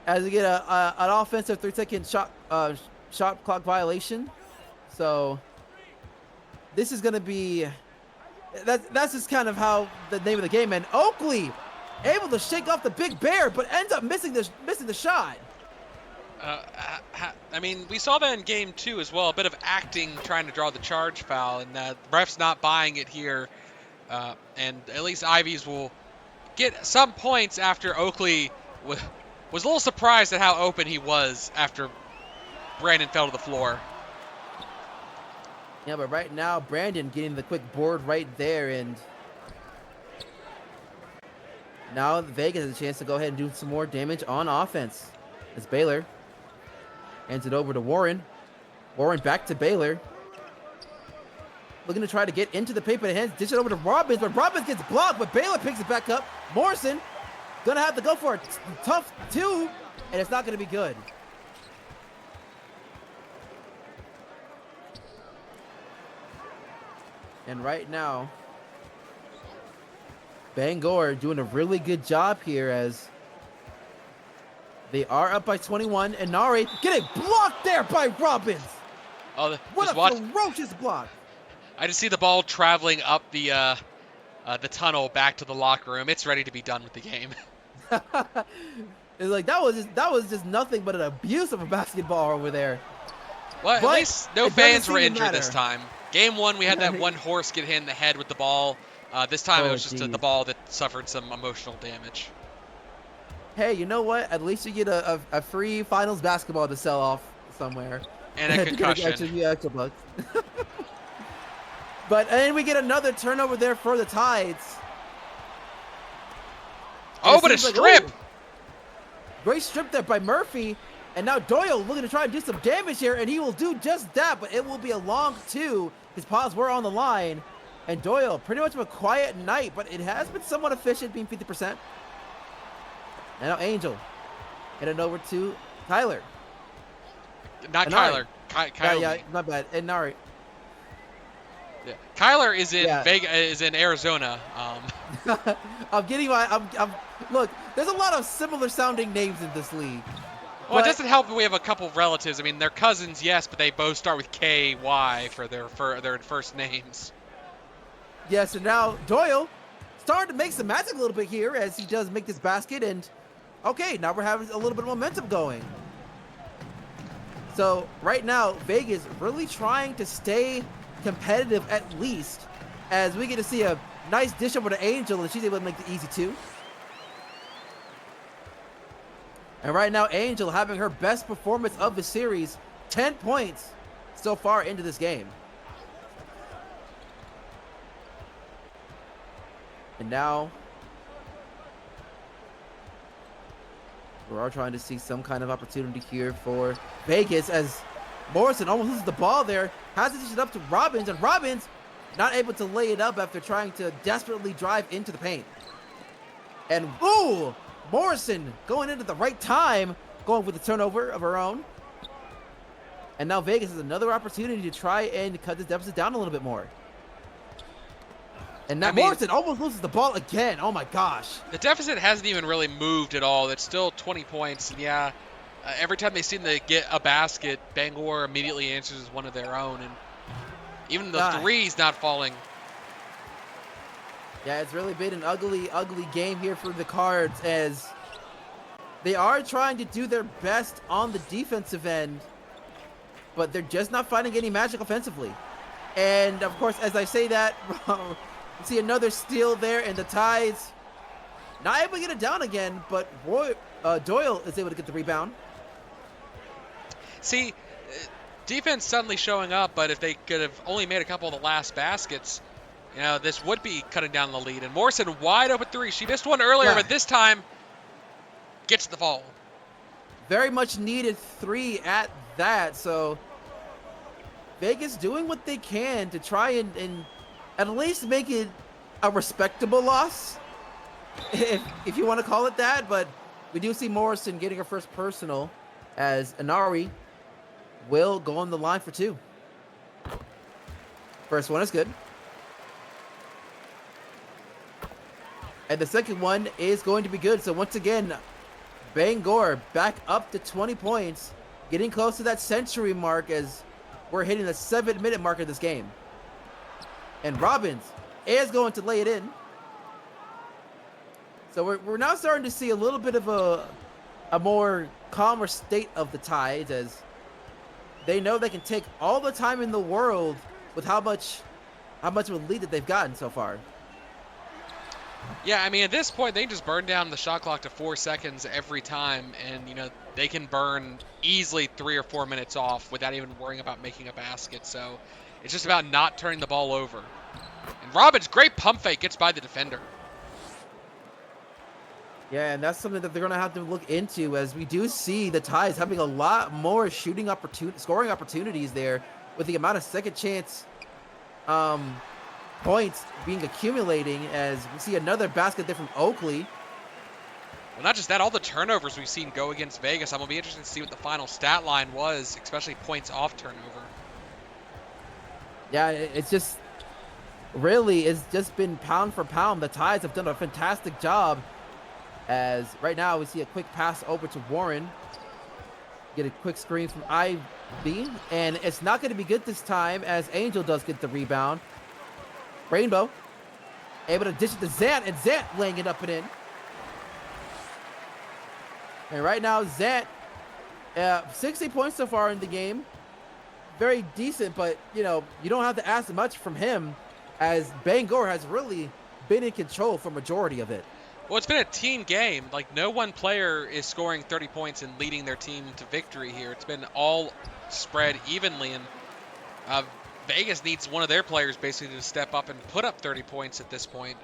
As we get an offensive 3-second shot clock violation. So this is going to be that's just kind of how the name of the game. And Oakley able to shake off the big bear, but ends up missing the shot.
We saw that in game 2 as well. A bit of acting trying to draw the charge foul, and the ref's not buying it here. And at least Ivies will get some points after Oakley was a little surprised at how open he was after Brandon fell to the floor.
Yeah, but right now, Brandon getting the quick board right there, and now Vegas has a chance to go ahead and do some more damage on offense. As Baylor hands it over to Warren. Warren back to Baylor. Looking to try to get into the paint, but hands dish it over to Robbins, but Robbins gets blocked, but Baylor picks it back up. Morrison gonna have to go for a tough 2, and it's not gonna be good. And right now, Bangor doing a really good job here, as they are up by 21, and Nari getting blocked there by Robbins.
Oh,
what a ferocious block.
I just see the ball traveling up the tunnel back to the locker room. It's ready to be done with the game.
It's like that was just nothing but an abuse of a basketball over there.
Well, at least no fans were injured this time. Game 1, we had that one horse get hit in the head with the ball. This time it was just the ball that suffered some emotional damage.
Hey, you know what? At least you get a free finals basketball to sell off somewhere.
And a concussion.
extra bucks. And we get another turnover there for the Tides.
Oh, but a strip!
Great strip there by Murphy. And now Doyle looking to try and do some damage here, and he will do just that, but it will be a long 2. His paws were on the line. And Doyle, pretty much of a quiet night, but it has been somewhat efficient, being 50%. And now Angel. Get it over to Tyler.
Not
Inari.
Kyler.
Yeah,
Kylie.
not bad. Inari.
Yeah. Kyler is in
Yeah.
Vegas, is in Arizona.
I'm getting my. Look, there's a lot of similar sounding names in this league.
Well, it
But
doesn't help that we have a couple of relatives. I mean, they're cousins, yes, but they both start with KY for their first names.
yes, and now Doyle starting to make some magic a little bit here as he does make this basket. And okay, now we're having a little bit of momentum going. So right now, Vegas really trying to stay competitive at least, as we get to see a nice dish over to Angel, and she's able to make the easy two. And right now, Angel having her best performance of the series, 10 points so far into this game. And now, we are trying to see some kind of opportunity here for Vegas as Morrison almost loses the ball there, has it up to Robbins, and Robbins not able to lay it up after trying to desperately drive into the paint. And ooh, Morrison going into the right time, going with the turnover of her own. And now Vegas has another opportunity to try and cut this deficit down a little bit more. And now Morrison almost loses the ball again. Oh my gosh.
The deficit hasn't even really moved at all. It's still 20 points. And yeah, every time they seem to get a basket, Bangor immediately answers as one of their own. And even the three's not falling.
Yeah, it's really been an ugly, ugly game here for the Cards as they are trying to do their best on the defensive end, but they're just not finding any magic offensively. And of course, as I say that, see another steal there, and the Tides not able to get it down again, but Doyle is able to get the rebound.
See, defense suddenly showing up, but if they could have only made a couple of the last baskets, you know, this would be cutting down the lead. And Morrison, wide open three. She missed one earlier, but this time gets the fall.
Very much needed three at that. So Vegas doing what they can to try and at least make it a respectable loss, if you want to call it that. But we do see Morrison getting her first personal as Inari will go on the line for two. First one is good. And the second one is going to be good. So once again, Bangor back up to 20 points, getting close to that century mark as we're hitting the 7-minute mark of this game. And Robbins is going to lay it in. So we're now starting to see a little bit of a more calmer state of the Tides, as they know they can take all the time in the world with how much of a lead that they've gotten so far.
Yeah, I mean, at this point, they can just burn down the shot clock to 4 seconds every time, and, you know, they can burn easily 3 or 4 minutes off without even worrying about making a basket. So it's just about not turning the ball over. And Robbins, great pump fake, gets by the defender.
Yeah, and that's something that they're going to have to look into, as we do see the Tides having a lot more scoring opportunities there, with the amount of second chance points being accumulating, as we see another basket there from Oakley.
Well, not just that, all the turnovers we've seen go against Vegas. I'm going to be interested to see what the final stat line was, especially points off turnover.
Yeah, it's just really, it's just been pound for pound. The Tides have done a fantastic job, as right now we see a quick pass over to Warren. Get a quick screen from Ivy, and it's not going to be good this time, as Angel does get the rebound. Rainbow able to dish it to Zant, and Zant laying it up and in. And right now, Zant, 60 points so far in the game. Very decent, but, you know, you don't have to ask much from him, as Bangor has really been in control for majority of it.
Well, it's been a team game. Like, no one player is scoring 30 points and leading their team to victory here. It's been all spread evenly, and Vegas needs one of their players basically to step up and put up 30 points at this point.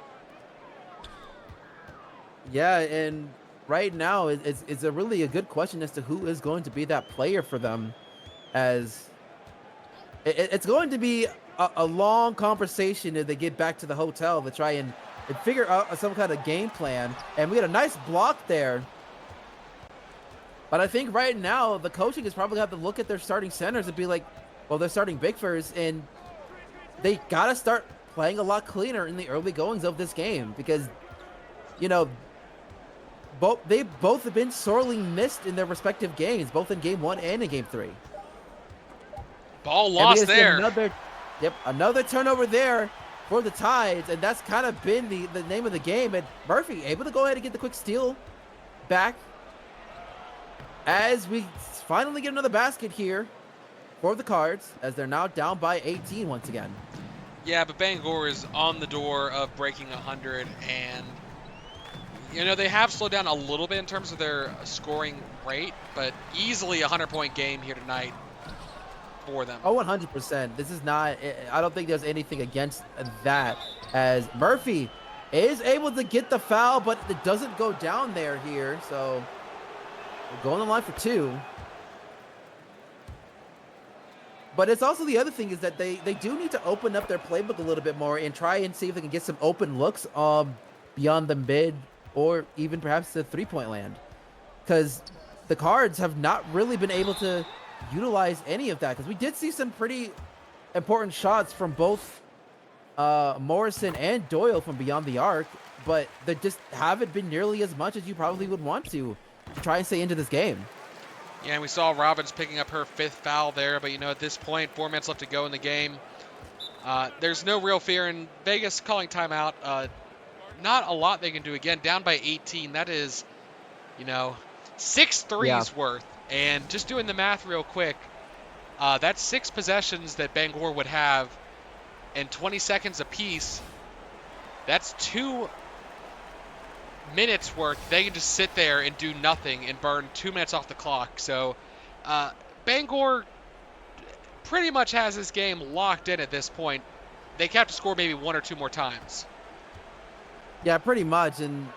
Yeah, and right now it's a really a good question as to who is going to be that player for them, as it's going to be a long conversation as they get back to the hotel to try and figure out some kind of game plan. And we had a nice block there. But I think right now the coaching is probably have to look at their starting centers and be like, well, they're starting big first, and they gotta start playing a lot cleaner in the early goings of this game because, you know, they both have been sorely missed in their respective games, both in game 1 and in game 3.
Ball
And we
lost
gotta see
there.
another turnover there for the Tides, and that's kind of been the name of the game. And Murphy able to go ahead and get the quick steal back as we finally get another basket here for the Cards, as they're now down by 18 once again.
Yeah, but Bangor is on the door of breaking 100, and you know they have slowed down a little bit in terms of their scoring rate, but easily a 100-point game here tonight for them.
Oh, 100%. This is not, I don't think there's anything against that, as Murphy is able to get the foul, but it doesn't go down there here. So we're going on the line for 2. But it's also the other thing is that they do need to open up their playbook a little bit more and try and see if they can get some open looks beyond the mid or even perhaps the 3-point land. Because the Cards have not really been able to utilize any of that, because we did see some pretty important shots from both Morrison and Doyle from beyond the arc, but they just haven't been nearly as much as you probably would want to try and stay into this game.
Yeah, and we saw Robbins picking up her 5th foul there, but you know, at this point, 4 minutes left to go in the game. There's no real fear in Vegas calling timeout. Not a lot they can do. Again, down by 18. That is, you know, 6 threes worth. And just doing the math real quick, that's 6 possessions that Bangor would have in 20 seconds apiece. That's 2 minutes worth. They can just sit there and do nothing and burn 2 minutes off the clock. So Bangor pretty much has this game locked in at this point. They have to score maybe 1 or 2 more times.
Yeah, pretty much. And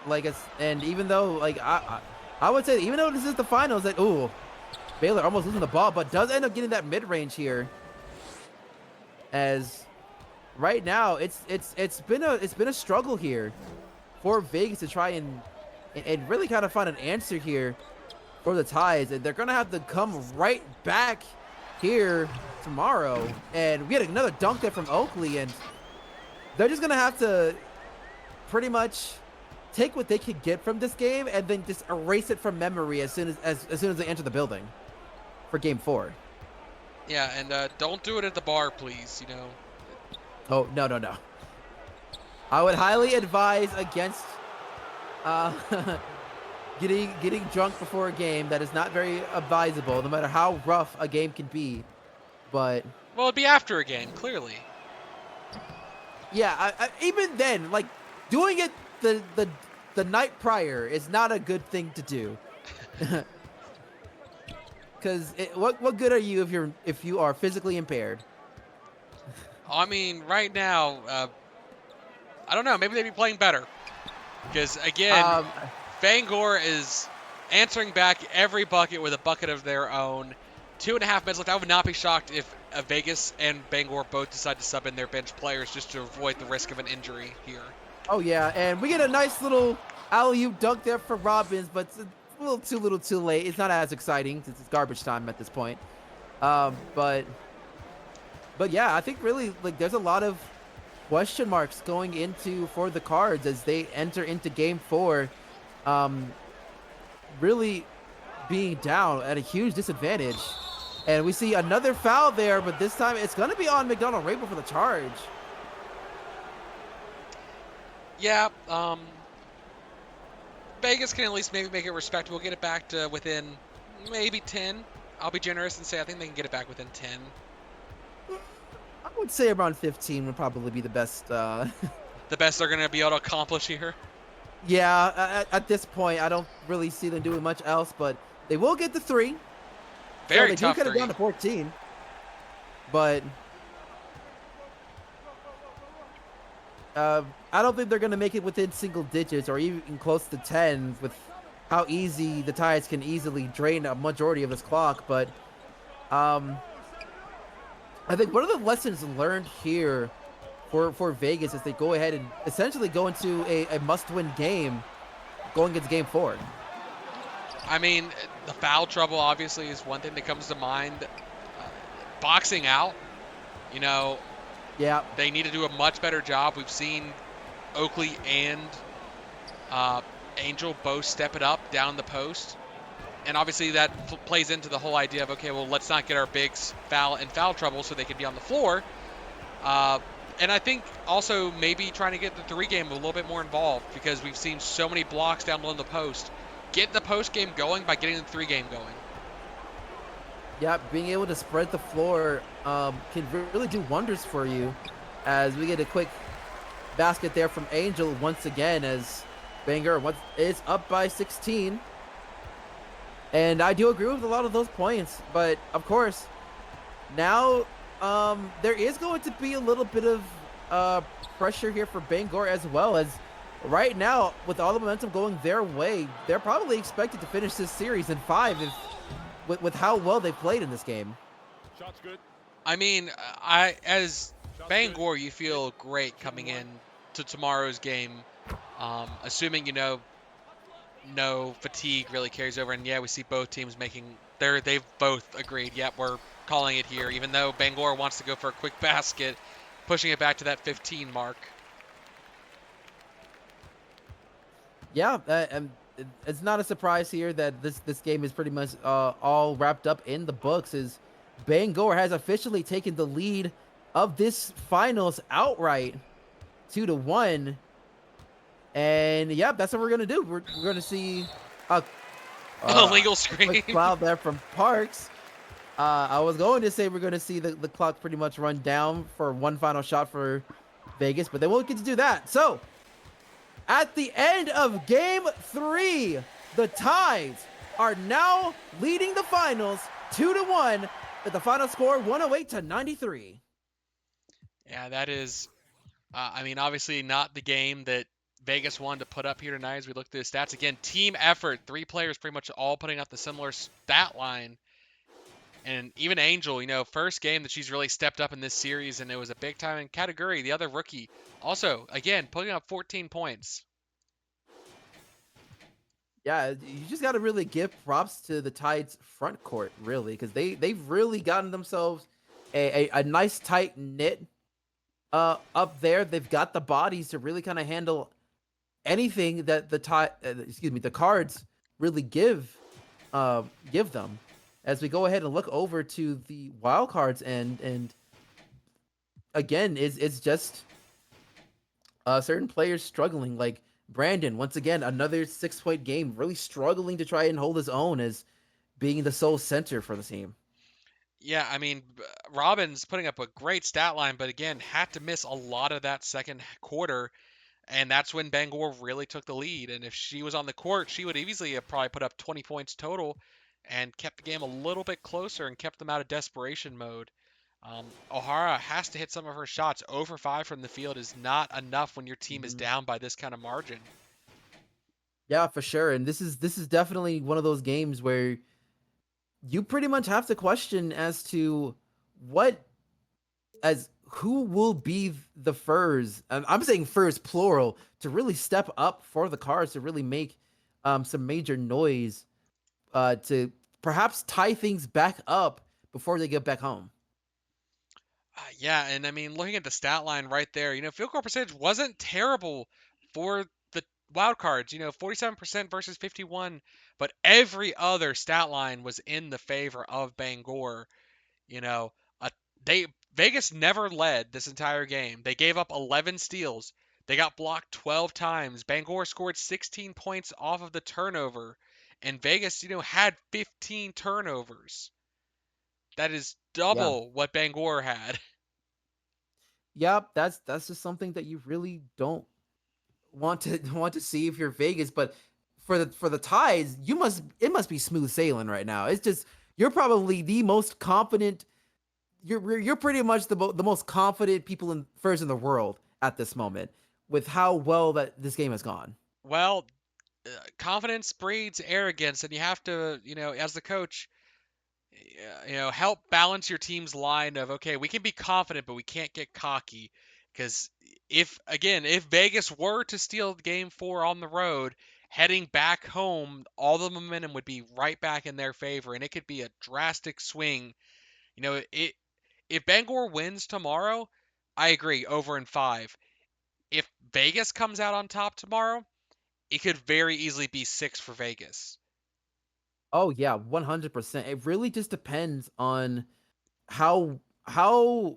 and even though I would say even though this is the finals, that Baylor almost losing the ball, but does end up getting that mid range here. As right now, it's been a struggle here for Vegas to try and really kind of find an answer here for the Tides, and they're gonna have to come right back here tomorrow. And we had another dunk there from Oakley, and they're just gonna have to pretty much take what they could get from this game and then just erase it from memory as soon as they enter the building for game 4.
Yeah, and don't do it at the bar, please. You know.
Oh, no. I would highly advise against getting drunk before a game. That is not very advisable, no matter how rough a game can be. But
well, it'd be after a game, clearly.
Yeah, even then, like doing it the night prior is not a good thing to do. Because what good are you if you are physically impaired?
I mean, right now, I don't know. Maybe they'd be playing better. Because again, Bangor is answering back every bucket with a bucket of their own. 2.5 minutes left. I would not be shocked if Vegas and Bangor both decide to sub in their bench players just to avoid the risk of an injury here.
Oh yeah, and we get a nice little alley-oop dunk there for Robbins, but it's a little too late. It's not as exciting since it's garbage time at this point. But yeah, I think really like there's a lot of question marks going into for the Cards as they enter into game 4, really being down at a huge disadvantage. And we see another foul there, but this time it's going to be on McDonald Rabel for the charge.
Yeah, Vegas can at least maybe make it respectable, get it back to within maybe 10. I'll be generous and say I think they can get it back within 10.
I would say around 15 would probably be the best.
The best they're going to be able to accomplish here?
Yeah, at this point, I don't really see them doing much else, but they will get the 3.
Very
so
tough
they do cut it down to 14. But I don't think they're going to make it within single digits or even close to 10 with how easy the Tides can easily drain a majority of this clock. But I I think one of the lessons learned here for Vegas is they go ahead and essentially go into a must-win game going into game 4.
I mean, the foul trouble obviously is one thing that comes to mind. Boxing out, you know,
Yeah,
they need to do a much better job. We've seen Oakley and uh, Angel both step it up down the post. And obviously that plays into the whole idea of, okay, well, let's not get our bigs in foul trouble so they can be on the floor. Uh, and I think also maybe trying to get the 3 game a little bit more involved because we've seen so many blocks down below the post. Get the post game going by getting the 3 game going.
yeah, being able to spread the floor can really do wonders for you. As we get a quick basket there from Angel once again, as Banger is up by 16. And I do agree with a lot of those points, but of course, now there is going to be a little bit of pressure here for Bangor as well, as right now with all the momentum going their way, they're probably expected to finish this series in 5 if with how well they played in this game.
Shots good.
I mean, I as
Shots good.
Bangor, you feel great coming in to tomorrow's game, assuming no fatigue really carries over. And yeah, we see both teams they've both agreed. Yep, we're calling it here. Even though Bangor wants to go for a quick basket, pushing it back to that 15 mark.
Yeah, and it's not a surprise here that this game is pretty much all wrapped up in the books. Is Bangor has officially taken the lead of this finals outright, 2-1. And yeah, that's what we're gonna do. We're gonna see a,
Illegal
a quick
screen.
foul there from Parks. I was going to say we're gonna see the clock pretty much run down for one final shot for Vegas, but they won't get to do that. So at the end of game 3, the Tides are now leading the finals 2-1 with the final score 108-93.
Yeah, that is. I mean, obviously not the game that Vegas wanted to put up here tonight. As we look through the stats again, team effort. 3 players pretty much all putting up the similar stat line. And even Angel, first game that she's really stepped up in this series, and it was a big time in category. The other rookie, also again putting up 14 points.
Yeah, you just got to really give props to the Tides front court, really, because they've really gotten themselves a nice tight knit up there. They've got the bodies to really kind of handle anything that the Cards really give them. As we go ahead and look over to the wild cards and again, it's just certain players struggling, like Brandon. Once again, another 6-point game, really struggling to try and hold his own as being the sole center for the team.
Yeah, I mean, Robin's putting up a great stat line, but again, had to miss a lot of that second quarter. And that's when Bangor really took the lead. And if she was on the court, she would easily have probably put up 20 points total and kept the game a little bit closer and kept them out of desperation mode. O'Hara has to hit some of her shots. 0 for 5 from the field is not enough when your team is
Mhm.
down by this kind of margin.
Yeah, for sure. And this is definitely one of those games where you pretty much have to question as to what as who will be the furs. I'm saying furs plural to really step up for the Cards to really make some major noise to perhaps tie things back up before they get back home.
Yeah, and I mean, looking at the stat line right there, field goal percentage wasn't terrible for the wild cards. 47% versus 51, but every other stat line was in the favor of Bangor. You know, uh, they Vegas never led this entire game. They gave up 11 steals. They got blocked 12 times. Bangor scored 16 points off of the turnover, and Vegas, had 15 turnovers. That is
Yeah.
double what Bangor had.
Yep, that's just something that you really don't want to see if you're Vegas, but for the Tides, it must be smooth sailing right now. It's just you're probably the most confident. You're pretty much the most confident people in first in the world at this moment with how well that this game has gone.
Well, confidence breeds arrogance, and you have to, as the coach, help balance your team's line of, okay, we can be confident, but we can't get cocky. Because if Vegas were to steal game four on the road, heading back home, all the momentum would be right back in their favor, and it could be a drastic swing. If Bangor wins tomorrow, I agree, over in five. If Vegas comes out on top tomorrow, it could very easily be six for Vegas.
Oh yeah, 100%. It really just depends on how how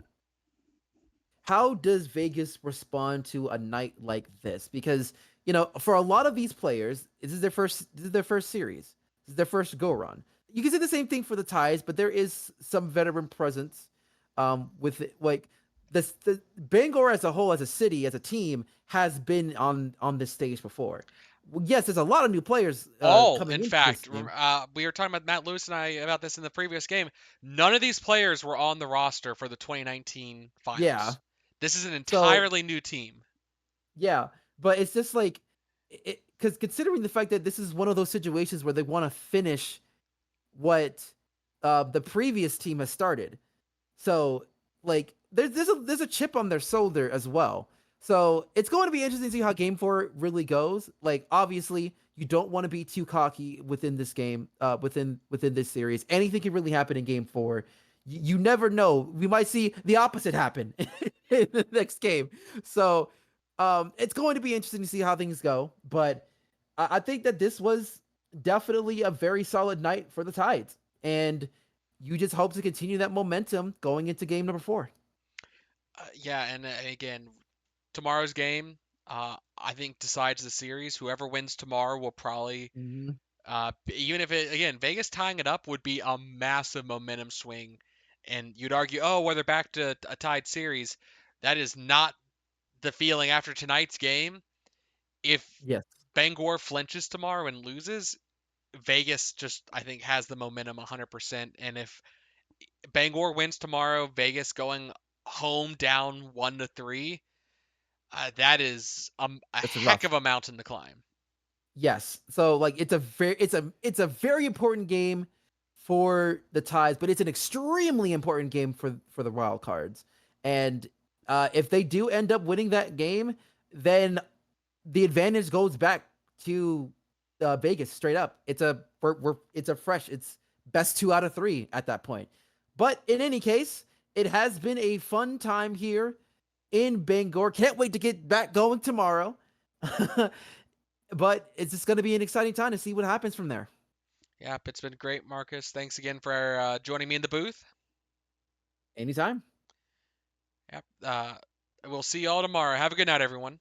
how does Vegas respond to a night like this? Because for a lot of these players, this is their first series. This is their first go around. You can say the same thing for the ties, but there is some veteran presence with it. Like the Bangor as a whole, as a city, as a team, has been on this stage before. Well, yes, there's a lot of new players
All,
coming
in
into this
fact,
game.
we were talking about Matt Lewis and I about this in the previous game. None of these players were on the roster for the 2019
Yeah.
finals. This is an
So
entirely new team.
yeah, but it's just like because considering the fact that this is one of those situations where they want to finish what the previous team has started. So like there's a chip on their shoulder as well. So it's going to be interesting to see how game four really goes. Like obviously you don't want to be too cocky within this game, within this series. Anything can really happen in game four. You never know. We might see the opposite happen in the next game. So it's going to be interesting to see how things go. But I think that this was definitely a very solid night for the Tides. And you just hope to continue that momentum going into game number four.
Yeah, and again, tomorrow's game, I think decides the series. Whoever wins tomorrow will probably,
Mhm.
even if it again Vegas tying it up would be a massive momentum swing, and you'd argue, oh, well, they're back to a tied series. That is not the feeling after tonight's game. If
Yes,
Bangor flinches tomorrow and loses, Vegas just I think has the momentum 100%. And if Bangor wins tomorrow, Vegas going home down 1-3, that is a
that's
heck
rough.
of a mountain to climb.
Yes. So like it's a very important game for the ties, but it's an extremely important game for the wild cards. And if they do end up winning that game, then the advantage goes back to Vegas straight up. It's best 2 out of 3 at that point. But in any case, it has been a fun time here in Bangor. Can't wait to get back going tomorrow. But it's just going to be an exciting time to see what happens from there.
Yep, it's been great, Marcus. Thanks again for joining me in the booth.
Anytime.
Yep. We'll see you all tomorrow. Have a good night, everyone.